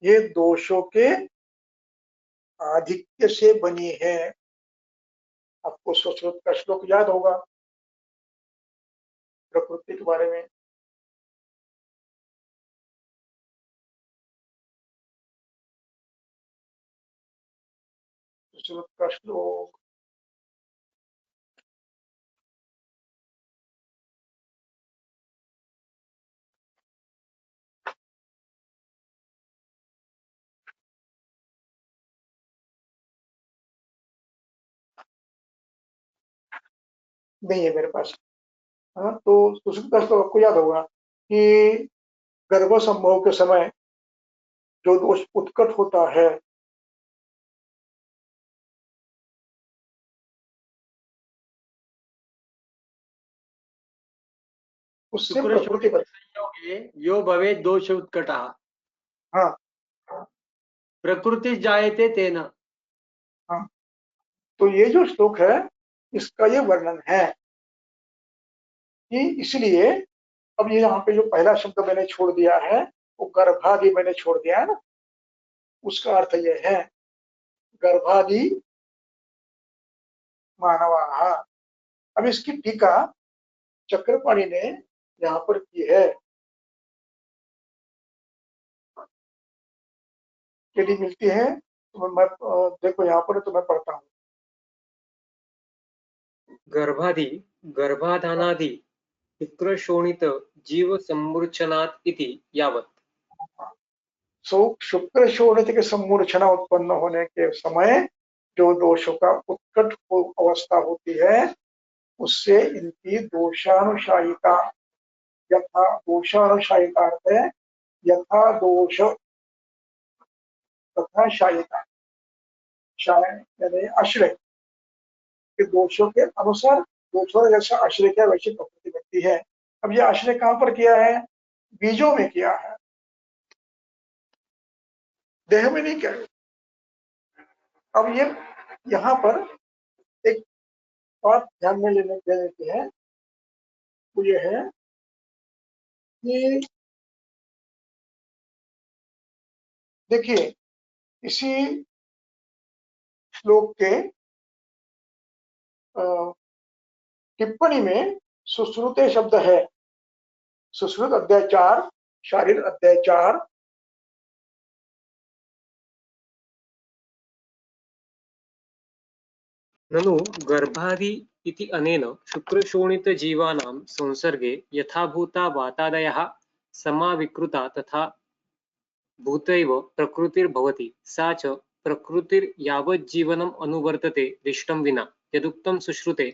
ये दोषों के आधिक्य से बनी है। आपको सुश्रुत का श्लोक याद होगा प्रकृति के बारे में। सुश्रुत का श्लोक नहीं है मेरे पास। हाँ, तो सुश्रुत का श्लोक आपको याद होगा कि गर्भ संभोग के समय जो दोष उत्कट होता है, उससे प्रकृति संयोगे यो भवेत् दोष उत्कटः। हाँ, प्रकृति जायते तेन। हाँ, तो ये जो श्लोक है, इसका ये वर्णन है कि इसलिए अब ये यहाँ पे जो पहला शब्द मैंने छोड़ दिया है, वो गर्भादि मैंने छोड़ दिया है ना, उसका अर्थ ये है गर्भादि मानवाः। अब इसकी टीका चक्रपाणि ने यहाँ पर की है, यदि मिलती है तो मैं देखो यहाँ पर तो मैं पढ़ता हूँ। गर्भादि गर्भाधानादि शुक्रशोणित जीव सम्मूर्छनात् इति यावत्। शुक्र शोणित के सम्मूर्छना उत्पन्न होने के समय जो दोषों का उत्कट अवस्था होती है, उससे इनकी दोषानुशायिता, यथा दोषानुशायिता अर्थ है यथा दोष तथा शायिता, यानी आश्रय के दोषों के अनुसार, दोषों जैसा आश्रय क्या वैसी प्रकृति बनती है। अब ये आश्रय कहां पर किया है? बीजों में किया है, देह में नहीं किया। अब ये यहाँ पर एक बात ध्यान में लेने देने की है, वो ये है कि देखिए इसी श्लोक के टिप्पणी में सुश्रुते शब्द है। सुश्रुत अध्याय 4, शारीर अध्याय 4। ननु गर्भादि इति अनेन शुक्रशोणितजीवानां संसर्गे यथाभूता वातादयः समाविकृता तथा भूतैव प्रकृतिर्भवति, सा च प्रकृतिर्यावज्जीवनम् अनुवर्तते दृष्टं विना। यदुक्तं सुश्रुते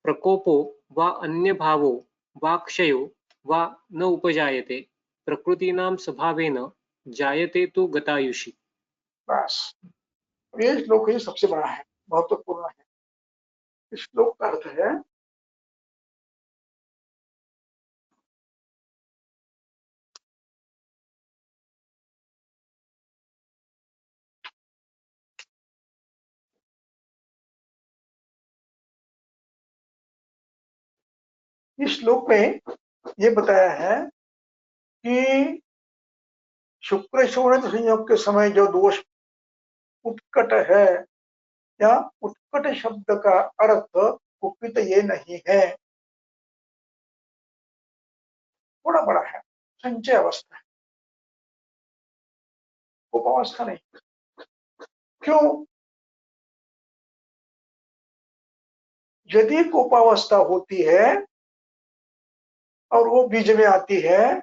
प्रकोपो वा अन्यभावो वा क्षयो वा न उपजायते, प्रकृतीनां स्वभावेन जायते तु गतायुषि। बस ये श्लोक ही सबसे बड़ा है, महत्वपूर्ण है। इस श्लोक का अर्थ है इस श्लोक में ये बताया है कि शुक्र शोणित संयोग के समय जो दोष उत्कट है, या उत्कट शब्द का अर्थ कुपित ये नहीं है, थोड़ा बड़ा है, संचय अवस्था है, कोपावस्था नहीं। क्यों? यदि कोपावस्था होती है और वो बीज में आती है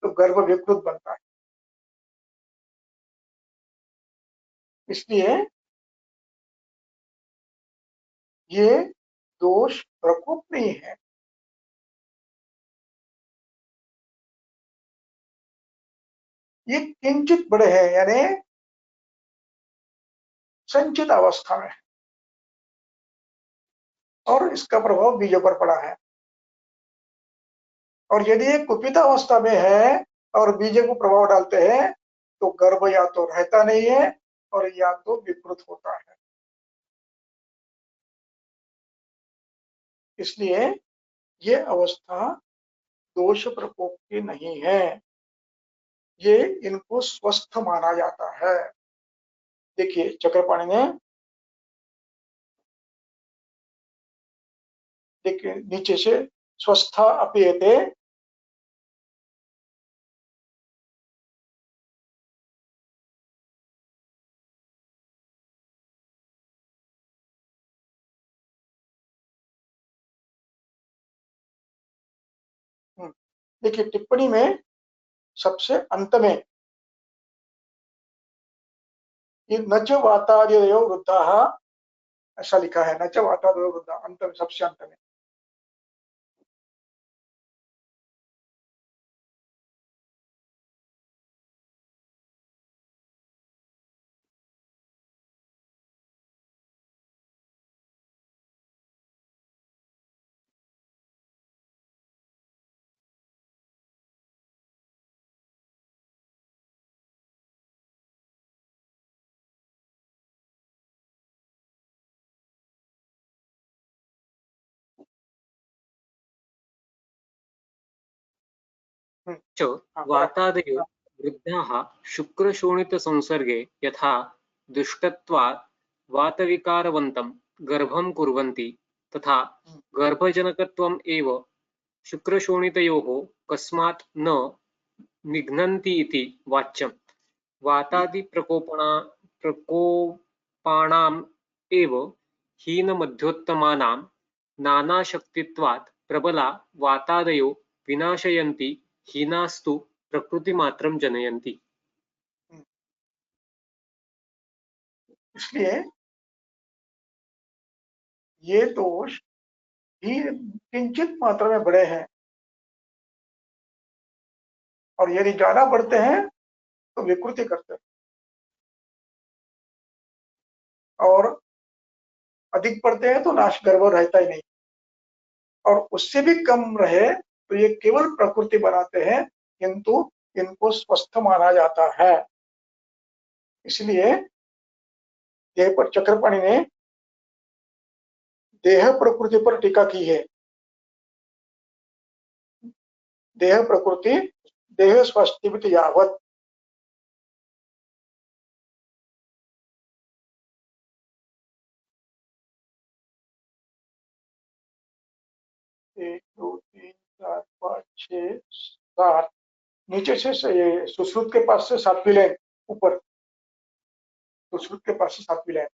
तो गर्भ विकृत बनता है। इसलिए ये दोष प्रकोप नहीं है, ये किंचित बड़े हैं, यानी संचित अवस्था में है और इसका प्रभाव बीजों पर पड़ा है। और यदि ये कुपित अवस्था में है और बीजों को प्रभाव डालते हैं तो गर्भ या तो रहता नहीं है और या तो विकृत होता है। इसलिए ये अवस्था दोष प्रकोप की नहीं है, ये इनको स्वस्थ माना जाता है। देखिए चक्रपाणि ने, देखिए नीचे से स्वस्था अपेयते, देखिए टिप्पणी में सबसे अंत में ये न च वातादयो वृद्धाः ऐसा लिखा है, न च वातादयो वृद्धा, अंत में, सबसे अंत में। च वातादयो वृद्धाः शुक्रशोणितसंसर्गे यथा दुष्टत्वात् वातविकारवन्तं गर्भं कुर्वन्ति, तथा गर्भजनकत्वम् एव शुक्रशोणितयोः कस्मात् न निघ्नन्ति इति वाच्यम्। प्रकोपाणाम् एव हीनमध्योत्तमानां नानाशक्तित्वात् प्रबला वातादयो विनाशयन्ति, हीनास्तु प्रकृतिमात्रं जनयन्ति। इसलिए ये दोष ही किंचित मात्रा में बड़े हैं और यदि ज्यादा बढ़ते हैं तो विकृति करते हैं, और अधिक बढ़ते हैं तो नाश गर्भ रहता ही नहीं, और उससे भी कम रहे तो ये केवल प्रकृति बनाते हैं, किंतु इनको स्वस्थ माना जाता है। इसलिए देह पर चक्रपाणि ने देह प्रकृति पर टीका की है। देह प्रकृति देह स्वस्थित यावत। एक दो तीन चार पाँच छः सात, नीचे से ये सुश्रुत के पास से सातवीं लाइन ऊपर, सुश्रुत के पास से सातवीं लाइन।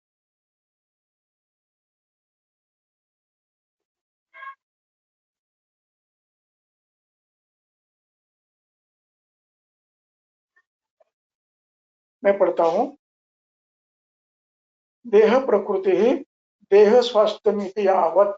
मैं पढ़ता हूं। देह प्रकृति ही देह स्वास्थ्यमिति यावत।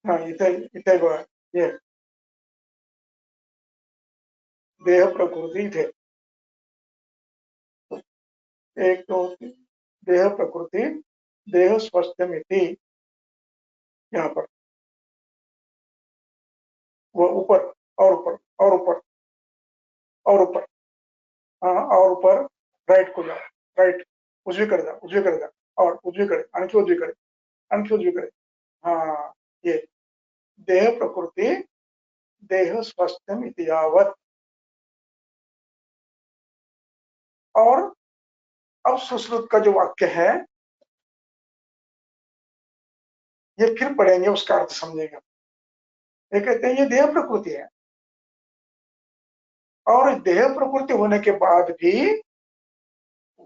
हाँ, इथे ये देह प्रकृति थे। एक दो तीन, देह प्रकृति देह स्वास्थ्यमिति, यहाँ पर वो ऊपर और ऊपर और ऊपर और ऊपर, हाँ और ऊपर, राइट को जाओ, राइट, उजवी कर और उजवी करे, आणखी उजवी करे, हाँ ये देह प्रकृति देह स्वास्थ्यमिति यावत। और अब सुश्रुत का जो वाक्य है ये फिर पढ़ेंगे, उसका अर्थ समझेंगे। ये कहते हैं ये देह प्रकृति है, और देह प्रकृति होने के बाद भी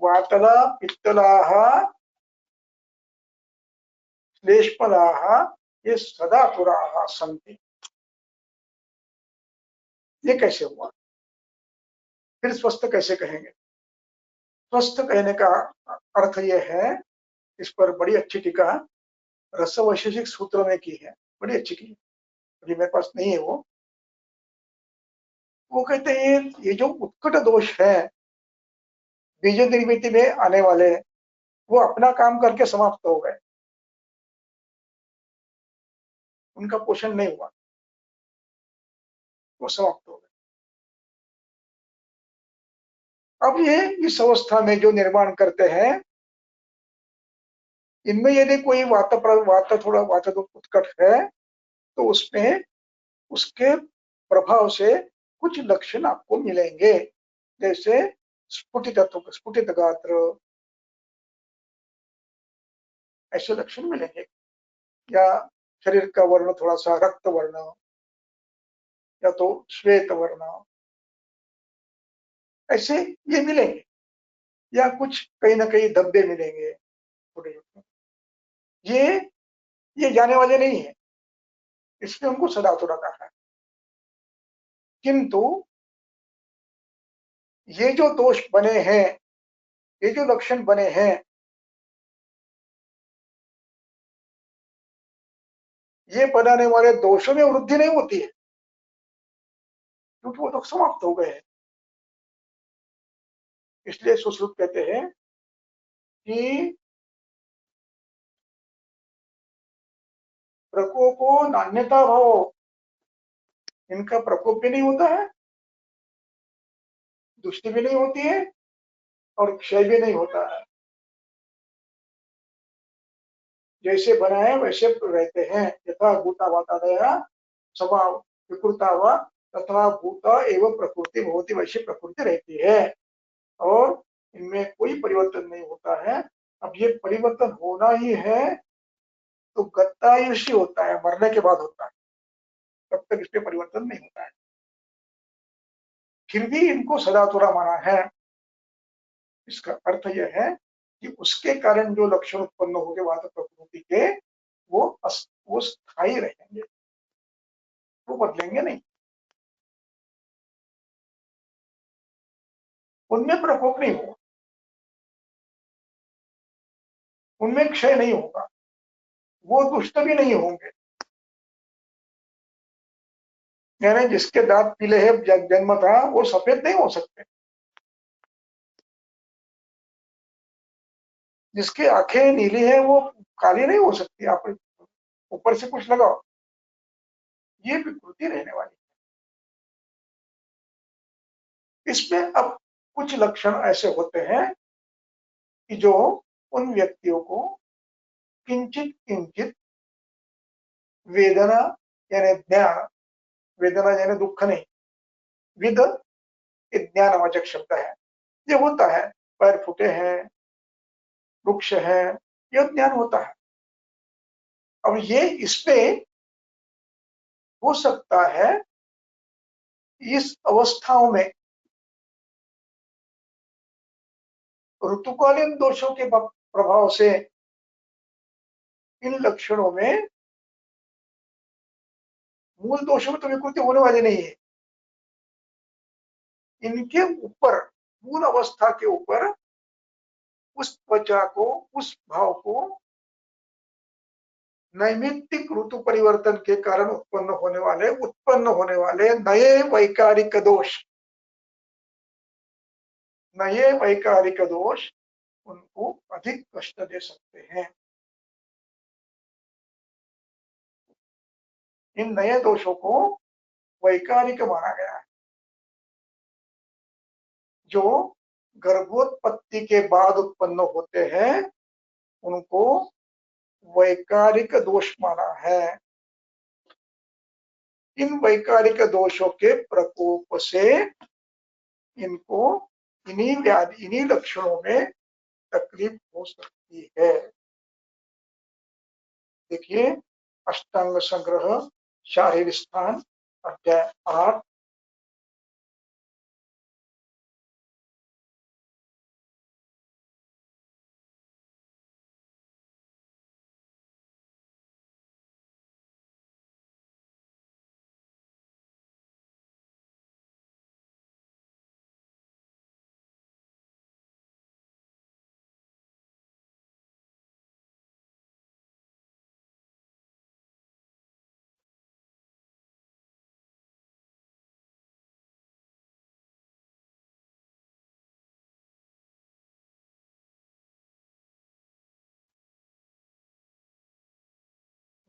वातला पित्तलाः श्लेष्मलाः ये सदातुराः सन्ति। ये कैसे हुआ? फिर स्वस्थ कैसे कहेंगे? स्वस्थ कहने का अर्थ यह है, इस पर बड़ी अच्छी टीका रसवैशेषिक सूत्र में की है, बड़ी अच्छी की, अभी मेरे पास नहीं है वो कहते हैं ये जो उत्कट दोष है बीज निर्मिति में आने वाले, वो अपना काम करके समाप्त हो गए, उनका पोषण नहीं हुआ, वो समाप्त हो गए। अब ये इस अवस्था में जो निर्माण करते हैं, इनमें यदि कोई वात उत्कट है तो उसमें उसके प्रभाव से कुछ लक्षण आपको मिलेंगे, जैसे स्फुटित गात्र, ऐसे लक्षण मिलेंगे, या शरीर का वर्ण थोड़ा सा रक्त वर्ण, या तो श्वेत वर्ण, ऐसे ये मिलेंगे, या कुछ कहीं ना कहीं धब्बे मिलेंगे छोटे छोटे। ये जाने वाले नहीं है, इसलिए उनको सदातुरा कहा है। किंतु ये जो दोष बने हैं, ये जो लक्षण बने हैं, ये बनाने वाले दोषों में वृद्धि नहीं होती है, क्योंकि वो तो समाप्त हो गए हैं। इसलिए सुश्रुत कहते हैं कि प्रकोपो नान्यता भाव, इनका प्रकोप भी नहीं होता है, दुष्टि भी नहीं होती है, और क्षय भी नहीं होता है। जैसे बना है वैसे रहते हैं। यथा भूता वातादया स्वभाव विकृता व तथा भूता एवं प्रकृति भवती, वैसी प्रकृति रहती है, और इनमें कोई परिवर्तन नहीं होता है। अब ये परिवर्तन होना ही है तो गत्तायुषी होता है, मरने के बाद होता है, तब तक इसमें परिवर्तन नहीं होता है। फिर भी इनको सदातुरा माना है। इसका अर्थ यह है कि उसके कारण जो लक्षण उत्पन्न होंगे वहां तक प्रकृति के वो स्थायी रहेंगे, वो बदलेंगे नहीं, उनमें प्रकोप नहीं होगा, उनमें क्षय नहीं होगा, वो दुष्ट भी नहीं होंगे। यानी जिसके दांत पीले है जन्म था वो सफेद नहीं हो सकते, जिसकी आंखें नीली है वो काली नहीं हो सकती। आप ऊपर से कुछ लगाओ, ये विकृति रहने वाली है। इसमें अब कुछ लक्षण ऐसे होते हैं कि जो उन व्यक्तियों को किंचित किंचित वेदना यानी ज्ञान, वेदना यानी दुख नहीं, विद ज्ञानवाचक शब्द है, ये होता है। पैर फूटे हैं, वृक्ष है, यह ज्ञान होता है। अब ये इसमें हो सकता है इस अवस्थाओं में ऋतुकालीन दोषों के प्रभाव से इन लक्षणों में, मूल दोषों में तो विकृति होने वाली नहीं है, इनके ऊपर, मूल अवस्था के ऊपर उस त्वचा को, उस भाव को नैमित्तिक ऋतु परिवर्तन के कारण उत्पन्न होने वाले नए वैकारिक दोष, नए वैकारिक दोष उनको अधिक कष्ट दे सकते हैं। इन नए दोषों को वैकारिक माना गया है। जो गर्भोत्पत्ति के बाद उत्पन्न होते हैं उनको वैकारिक दोष माना है। इन वैकारिक दोषों के प्रकोप से इनको इन्हीं लक्षणों में तकलीफ हो सकती है। देखिए, अष्टांग संग्रह शारीर स्थान अध्याय 8,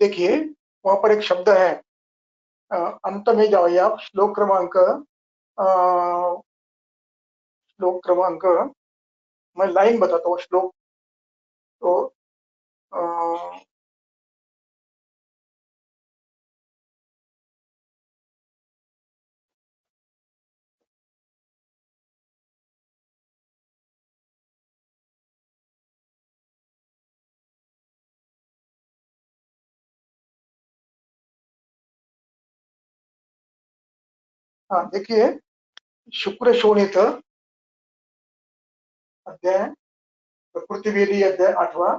देखिए वहां पर एक शब्द है, अंत में जाइए आप, श्लोक क्रमांक, मैं लाइन बताता हूँ, श्लोक तो हाँ देखिए, शुक्र शोणित अध्याय, प्रकृति वेदी अध्याय 8वां,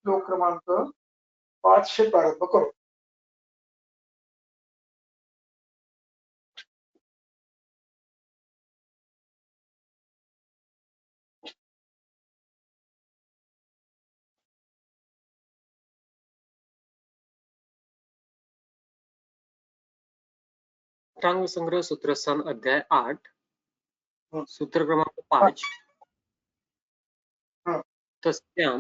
श्लोक क्रमांक 5 से प्रारंभ करो। अष्टांग संग्रह सूत्रस्थान अध्याय 8, सूत्र क्रमांक हाँ 5। हाँ तस्यां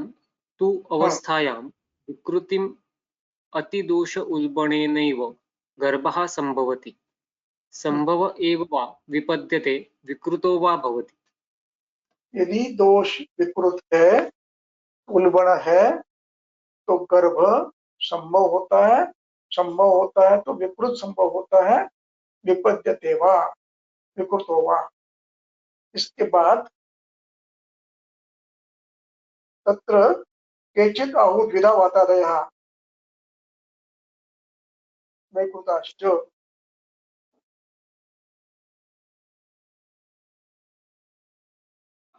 तु हाँ अवस्थायां विकृतिम् अतिदोष उल्बणेनैव गर्भः सम्भवति। संभव एव वा विपद्यते, विकृतो वा भवति। यदि दोष विकृत है, उल्बण है, तो गर्भ संभव होता है, संभव होता है तो विकृत संभव होता है, विपद्यते वा, विकृत होगा। इसके बाद तत्र केचित् आहु द्विधा वातादयः वैकृताश्च,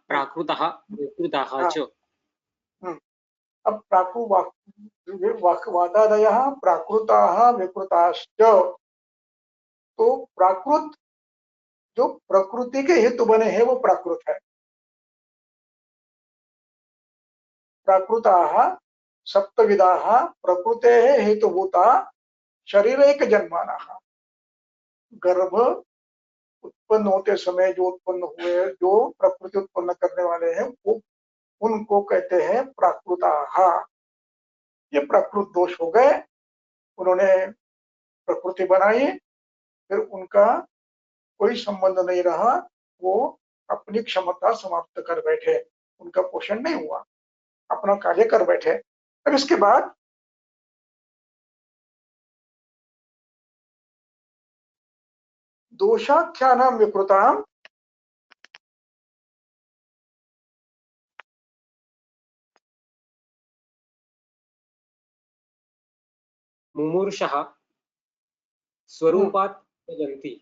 प्राकृतः विकृताः हाँ। च। अब वातादयः प्राकृताः विकृताश्च। तो प्राकृत जो प्रकृति के हेतु बने हैं वो प्राकृत है। प्राकृताः सप्तविधाः प्रकृतेः हेतुभूता शरीरैक जन्मानाः। गर्भ उत्पन्न होते समय जो उत्पन्न हुए, जो प्रकृति उत्पन्न करने वाले हैं, वो उनको कहते हैं प्राकृताः। ये प्राकृत दोष हो गए, उन्होंने प्रकृति बनाई, फिर उनका कोई संबंध नहीं रहा, वो अपनी क्षमता समाप्त कर बैठे, उनका पोषण नहीं हुआ, अपना कार्य कर बैठे। अब इसके बाद दोषाख्यानां विकृतां मुमूर्षः स्वरूपात् त्यजन्ति।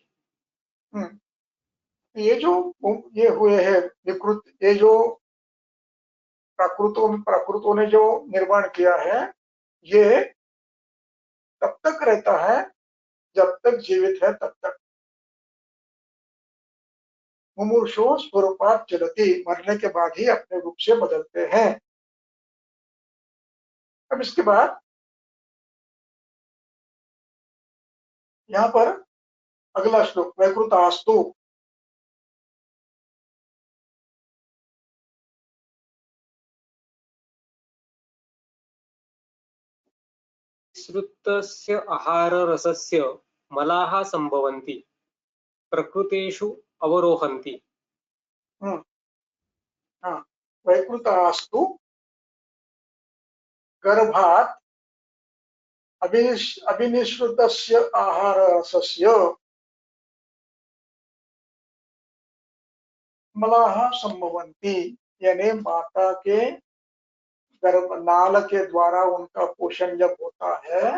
ये जो ये हुए हैं विकृत, ये जो प्राकृतों ने जो निर्माण किया है, ये तब तक रहता है जब तक जीवित है, तब तक। मुमूर्षो स्वरूपात् चलति, मरने के बाद ही अपने रूप से बदलते हैं। अब इसके बाद यहाँ पर अगला श्लोक, वैकृतास्तु। विसृतस्य आहाररसस्य मलाः सम्भवन्ति, प्रकृतेषु अवरोहन्ति। हाँ, वैकृतास्तु गर्भात् अभिनिश्रुतस्य आहाररसस्य मलाः सम्भवन्ति, यानी माता के गर्भ नाल के द्वारा उनका पोषण जब होता है,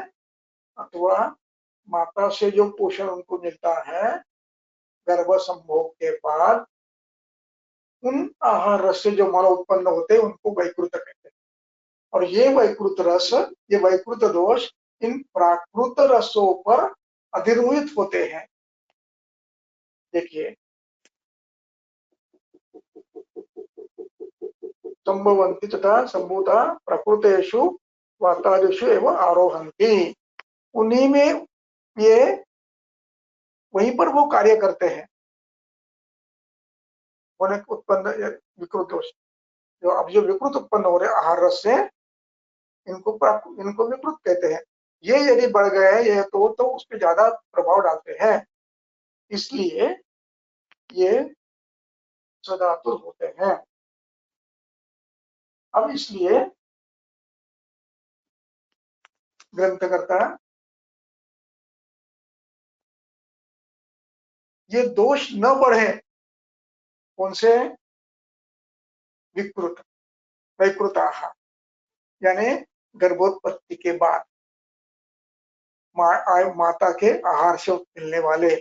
अथवा माता से जो पोषण उनको मिलता है गर्भ संभोग के बाद, उन आहार रस से जो मल उत्पन्न होते हैं उनको वैकृत कहते हैं। और ये वैकृत रस, ये वैकृत दोष इन प्राकृत रसों पर अधिरोहित होते हैं। देखिए, संभवन्ति तथा संभूता प्रकृतेषु वातादिषु एवं आरोहन्ति। उन्हीं में ये, वहीं पर वो कार्य करते हैं। होने उत्पन्न विकृत दोष, जो अब जो विकृत उत्पन्न हो रहे आहार रस से, इनको विकृत कहते हैं। ये यदि बढ़ गए ये तो उस पर ज्यादा प्रभाव डालते हैं, इसलिए ये सदातुर होते हैं। अब इसलिए ग्रंथकर्ता ये दोष न बढ़े, कौन से? विकृत, वैकृताः, यानी गर्भोत्पत्ति के बाद माता के आहार से मिलने वाले,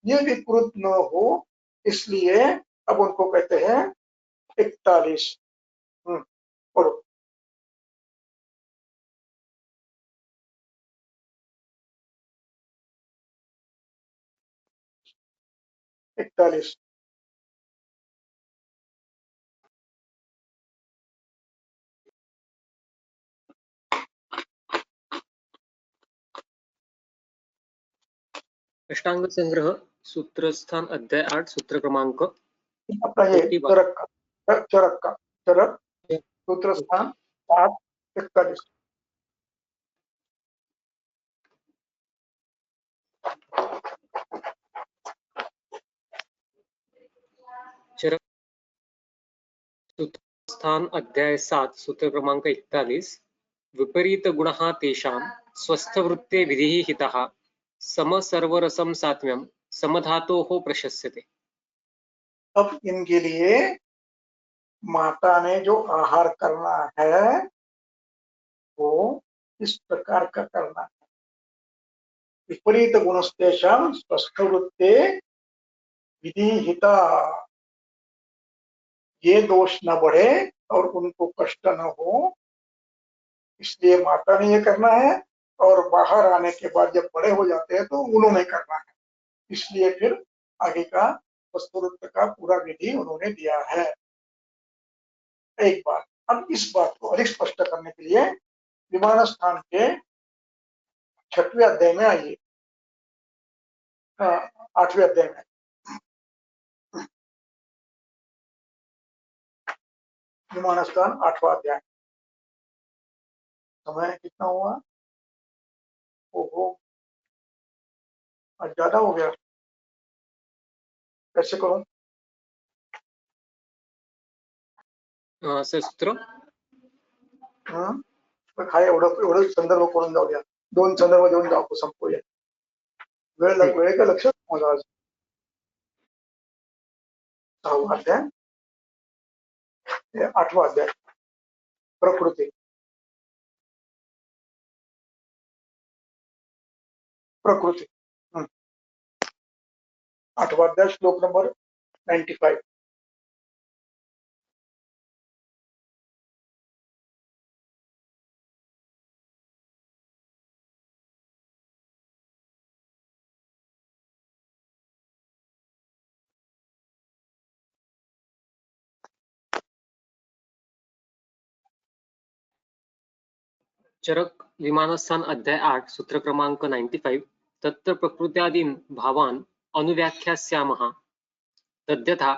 ये विकृत न हो, इसलिए अब उनको कहते हैं 41। और 41 अष्टांग संग्रह सूत्रस्थान अध्याय 8 सूत्र क्रमांक अपना ये चरक सूत्र स्थान 7:41। चरक सूत्रस्थान अध्याय 7 सूत्र क्रमांक 41। विपरीत गुणः तेषां स्वस्थवृत्ते विधिः हितः सम सर्वरसम सात्म्यम समधातोः प्रशस्यते। अब इनके लिए माता ने जो आहार करना है वो इस प्रकार का करना है। विपरीत गुणस्तेषां स्वस्थवृत्ते विधिहिता, ये दोष न बढ़े और उनको कष्ट न हो, इसलिए माता ने ये करना है, और बाहर आने के बाद जब बड़े हो जाते हैं तो उन्होंने करना है। इसलिए फिर आगे का वस्तुरुक्त का पूरा विधि उन्होंने दिया है। एक बात, अब इस बात को अधिक स्पष्ट करने के लिए विमान स्थान के 6वें अध्याय में आइए, 8वें अध्याय में। विमान स्थान 8वां अध्याय। समय कितना हुआ? ओहो, आज ज्यादा हो गया। कैसे करूं? सर सूत्र काय एवढं संदर्भ करून जाऊया, 2 संदर्भ देऊन जाऊ संपूया. वेळ का लक्षात माझा आज 6वा अध्याय, 8वां अध्याय प्रकृती. प्रकृती 8वां अध्याय श्लोक नंबर 95. चरक विमानस्थान अध्याय 8 सूत्र क्रमांक 95. तत्र प्रकृत्यादीन भावान अनुव्याख्यास्यामः तद्यथा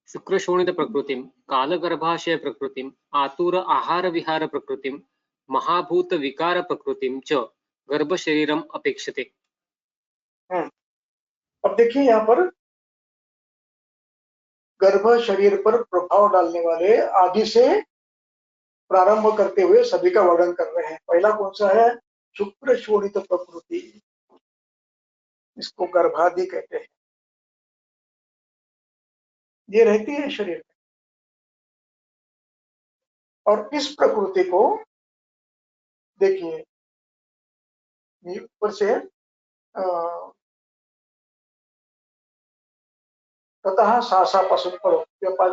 शुक्रशोणित प्रकृतिम, कालगर्भाशय प्रकृतिम, आतुर आहार विहार प्रकृतिम, महाभूत विकार प्रकृतिम च गर्भ शरीरम अपेक्षते. अब देखिए यहाँ पर गर्भ शरीर पर प्रभाव डालने वाले आदि से प्रारंभ करते हुए सभी का वर्णन कर रहे हैं. पहला कौन सा है? शुक्र शोणित प्रकृति, इसको गर्भादि कहते हैं. ये रहती है शरीर में, और इस प्रकृति को देखिए ऊपर से ततः सासा पासून पढ़ो,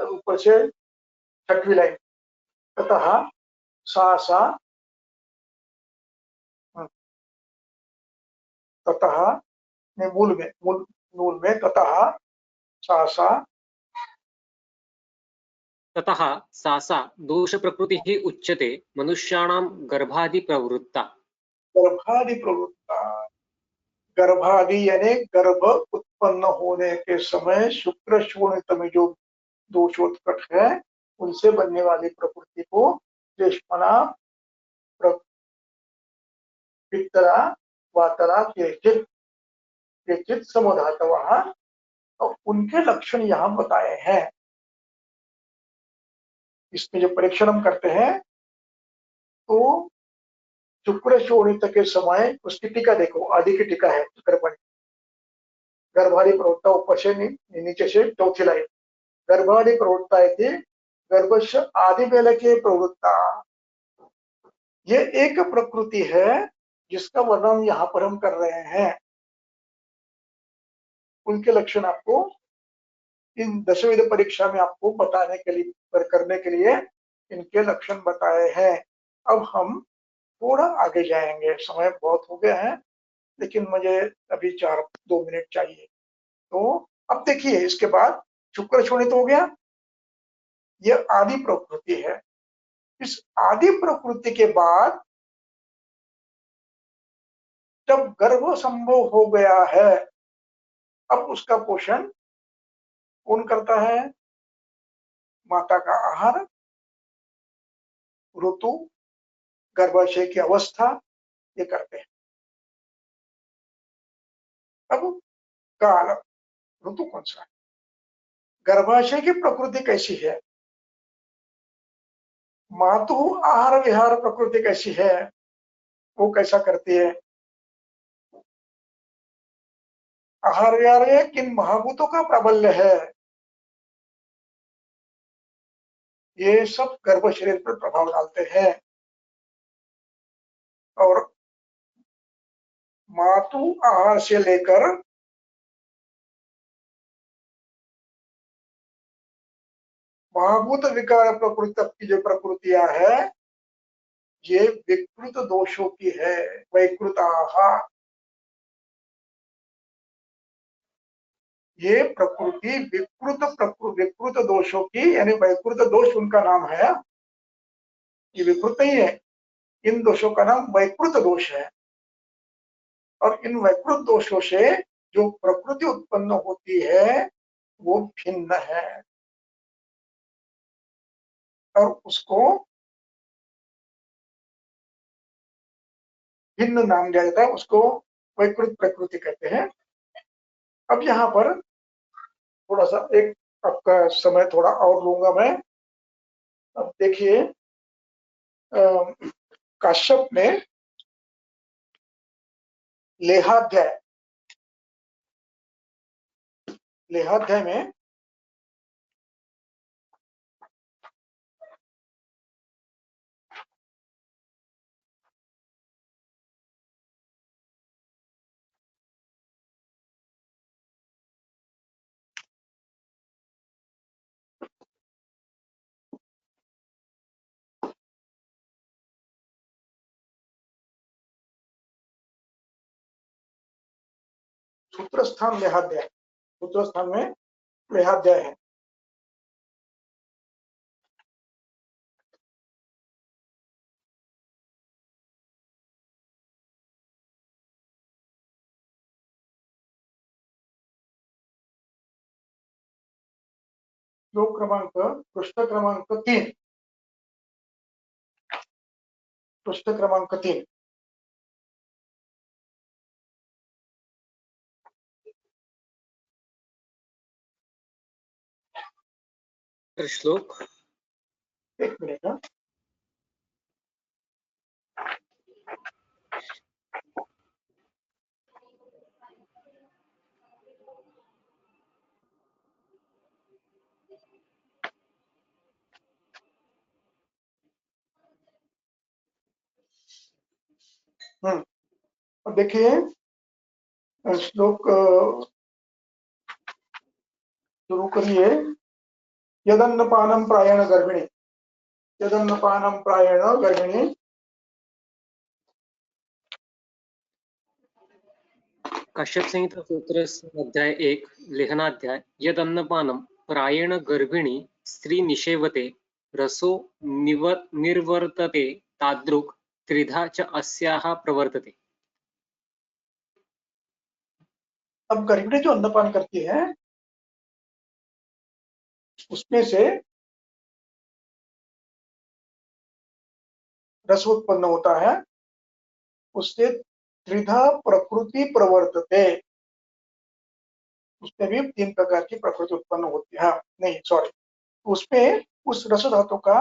ऊपर से 6वीं लाइन, ततः सासा, ततः मूल में ततः सासा, ततः सासा दोष प्रकृति ही उच्यते मनुष्याणां गर्भादि प्रवृत्ता. गर्भादि प्रवृत्ता, गर्भादि यानी गर्भ उत्पन्न होने के समय शुक्र शोणित में जो दोषोत्कट है उनसे बनने वाली प्रकृति को रेशमना, पित्तरा, वातरा, केचित समुधातवा, और उनके लक्षण यहाँ बताए हैं. इसमें जो परीक्षण हम करते हैं तो शुक्र शोणित के समय उसकी टीका देखो, आदि की टीका है गर्भादि प्रवृत्ता, ऊपर से नीचे से 4थी लाइन, गर्भादि प्रवृत्ता इति गर्भश आदि बेल के प्रवृत्ता. ये एक प्रकृति है जिसका वर्णन यहाँ पर हम कर रहे हैं. उनके लक्षण आपको इन दशविध परीक्षा में आपको बताने के लिए, करने के लिए इनके लक्षण बताए हैं. अब हम थोड़ा आगे जाएंगे, समय बहुत हो गया है, लेकिन मुझे अभी 2 मिनट चाहिए. तो अब देखिए, इसके बाद शुक्र शोणित हो गया, यह आदि प्रकृति है. इस आदि प्रकृति के बाद जब गर्भ संभव हो गया है, अब उसका पोषण कौन करता है? माता का आहार, ऋतु, गर्भाशय की अवस्था, ये करते हैं. अब काल, ऋतु कौन सा है? गर्भाशय की प्रकृति कैसी है? मातु आहार विहार प्रकृति कैसी है? वो कैसा करती है? आहार विहार में किन महाभूतों का प्राबल्य है? ये सब गर्भ शरीर पर प्रभाव डालते हैं. और मातु आहार से लेकर महाभूत विकार प्रकृति की जो प्रकृतियां है ये विकृत दोषों की है। वैकृताहा, ये प्रकृति विकृत दोषों की, यानी वैकृत दोष उनका नाम है। ये विकृत नहीं है, इन दोषों का नाम वैकृत दोष है। और इन वैकृत दोषों से जो प्रकृति उत्पन्न होती है वो भिन्न है और उसको भिन्न नाम दिया जाता है, उसको वैकृत प्रकृति कहते हैं। अब यहाँ पर थोड़ा सा एक आपका समय थोड़ा और लूंगा मैं। अब देखिए काश्यप ने लेहाध्याय में सूत्रस्थान लेहाध्याय, सूत्रस्थान में लेहाध्याय है। श्लोक क्रमांक, पृष्ठ क्रमांक 3, पृष्ठ क्रमांक 3। श्लोक, एक मिनट हाँ। अब देखिए श्लोक शुरू करिए। यदन्नपानम प्रायण गर्भिणी, यदन्नपानम प्रायण गर्भिणी। काश्यप संहिता सूत्र अध्याय 1 लेखनाध्याय। यद अन्नपानम प्रायेण गर्भिणी स्त्री निषेवते रसो निर्वर्तते तादृक् त्रिधा च अस्याः प्रवर्तते। अब गर्भिणी जो अन्नपान करती है उसमें से रस उत्पन्न होता है, उससे त्रिधा प्रकृति प्रवर्तते, उसमें भी 3 प्रकार की प्रकृति उत्पन्न होती है। नहीं सॉरी, उसमें उस रस धातु का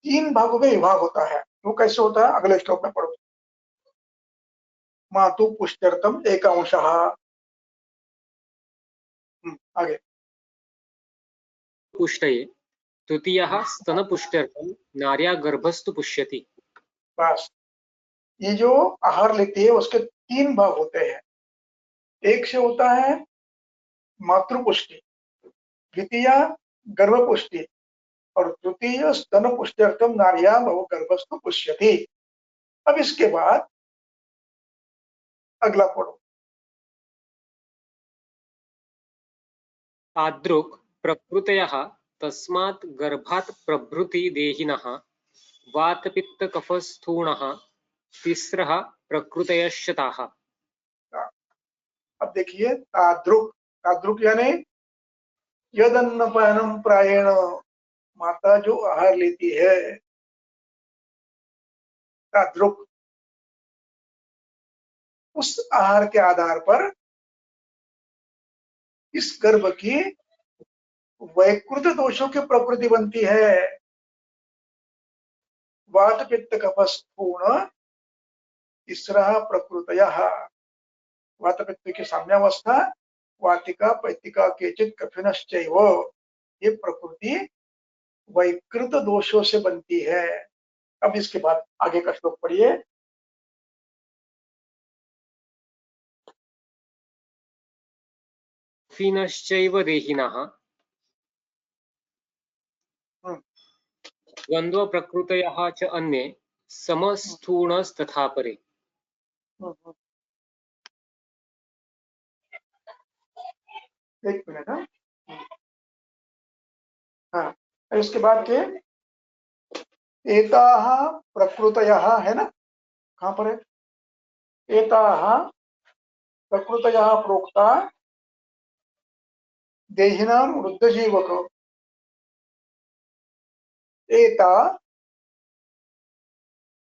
3 भागों में विभाग होता है। वो कैसे होता है अगले श्लोक में पढ़ो। मातु पुष्टर्थम एकांशः। आगे पुष्टये तृतीयः स्तनपुष्ट्यर्थं नार्या गर्भस्तु पुष्यति। बस, ये जो आहार लेती है उसके 3 भाग होते हैं। एक से होता है मातृपुष्टि, द्वितीय गर्भपुष्टि और तृतीय स्तन पुष्ट्यर्थम नार्या भव गर्भस्तु पुष्यति। अब इसके बाद अगला पढ़ो। तादृक् प्रकृतयः तस्मात् गर्भात् प्रभृति देहिनः वातपित्तकफस्थूणः तिस्रः प्रकृतयश्च ताः। अब देखिए तादृक्, तादृक् यानी यदन्नपानम प्रायण, माता जो आहार लेती है, तादृक्, उस आहार के आधार पर इस गर्भ की वैकृत दोषों की प्रकृति बनती है। वात पित्त कफस्थूण तीसरा प्रकृतयः, वात पित्त की साम्यावस्था, वातिका पैतिका केचित कफिनश्चैव, ये प्रकृति वैकृत दोषों से बनती है। अब इसके बाद आगे का श्लोक पढ़िए। कफिनश्चैव देहिनः द्वन्द्वप्रकृतयः च अन्ये समस्थूणस्तथा परे। एक मिनट। हाँ, इसके बाद के एताः प्रकृतयः है ना, कहाँ पर है? एताः प्रकृतयः प्रोक्ता देहिनां वृद्धजीवक। एता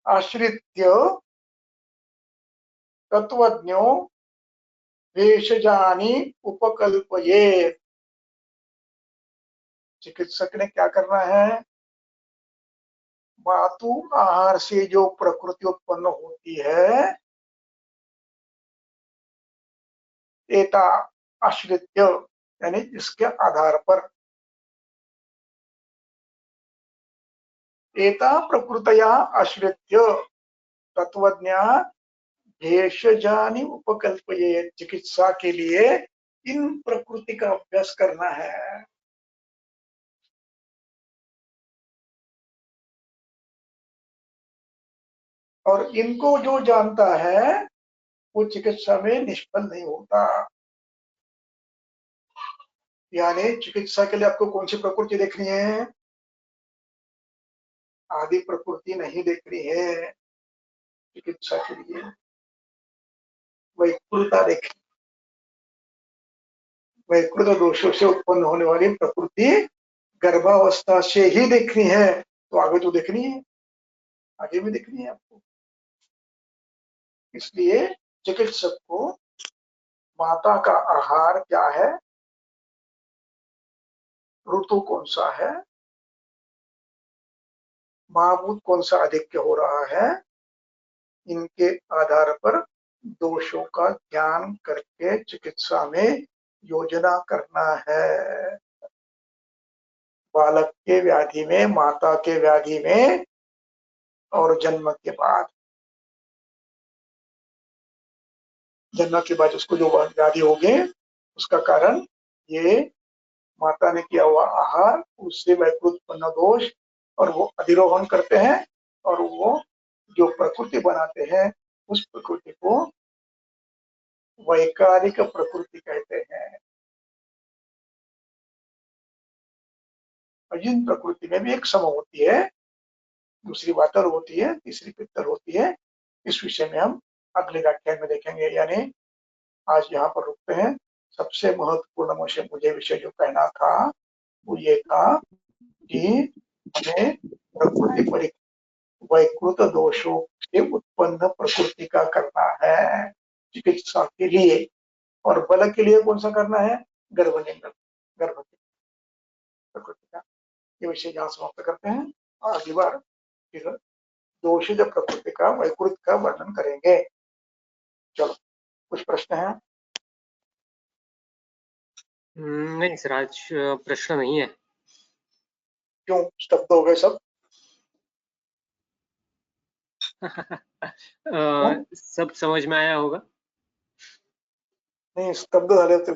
आश्रित्य तत्वज्ञो भेषजानि उपकल्पयेत्। चिकित्सक ने क्या करना है? मातु आहार से जो प्रकृति उत्पन्न होती है, एता आश्रित्य यानी इसके आधार पर, एता प्रकृतया आश्रित्य तत्वज्ञा भेषजानि उपकल्पयेत्। चिकित्सा के लिए इन प्रकृति का अभ्यास करना है। और इनको जो जानता है वो चिकित्सा में निष्फल नहीं होता। यानी चिकित्सा के लिए आपको कौन सी प्रकृति देखनी है? आदि प्रकृति नहीं देखनी है। चिकित्सा के लिए वैकृता देखनी। वैकृत दोषों से उत्पन्न होने वाली प्रकृति गर्भावस्था से ही देखनी है, तो आगे तो देखनी है, आगे भी देखनी है आपको। इसलिए चिकित्सक को माता का आहार क्या है, ऋतु कौन सा है, महाभूत कौन सा अधिक्य हो रहा है, इनके आधार पर दोषों का ज्ञान करके चिकित्सा में योजना करना है। बालक के व्याधि में, माता के व्याधि में और जन्म के बाद, जन्म के बाद उसको जो व्याधि हो गए उसका कारण ये माता ने किया हुआ आहार, उससे वैकृत उत्पन्न दोष, और वो अधिरोहण करते हैं और वो जो प्रकृति बनाते हैं उस प्रकृति को वैकारिक प्रकृति कहते हैं। और जिन प्रकृति में भी एक सम होती है, दूसरी वातर होती है, तीसरी पित्तर होती है, इस विषय में हम अगले व्याख्यान में देखेंगे। यानी आज यहाँ पर रुकते हैं। सबसे महत्वपूर्ण मुझे विषय जो कहना था वो ये था कि हमें प्रकृति वैकृत दोषों से उत्पन्न प्रकृति का करना है चिकित्सा के लिए, और बल के लिए कौन सा करना है? गर्भनिंदन, गर्भ की प्रकृति का। ये विषय यहाँ समाप्त करते हैं और अगली बार फिर दोषित प्रकृति का, वैकृत का वर्णन करेंगे। चलो, कुछ प्रश्न है? नहीं सर, आज प्रश्न नहीं है। क्यों स्तब्ध हो गए सब? सब समझ में आया होगा। नहीं, स्तब्ध झाले होते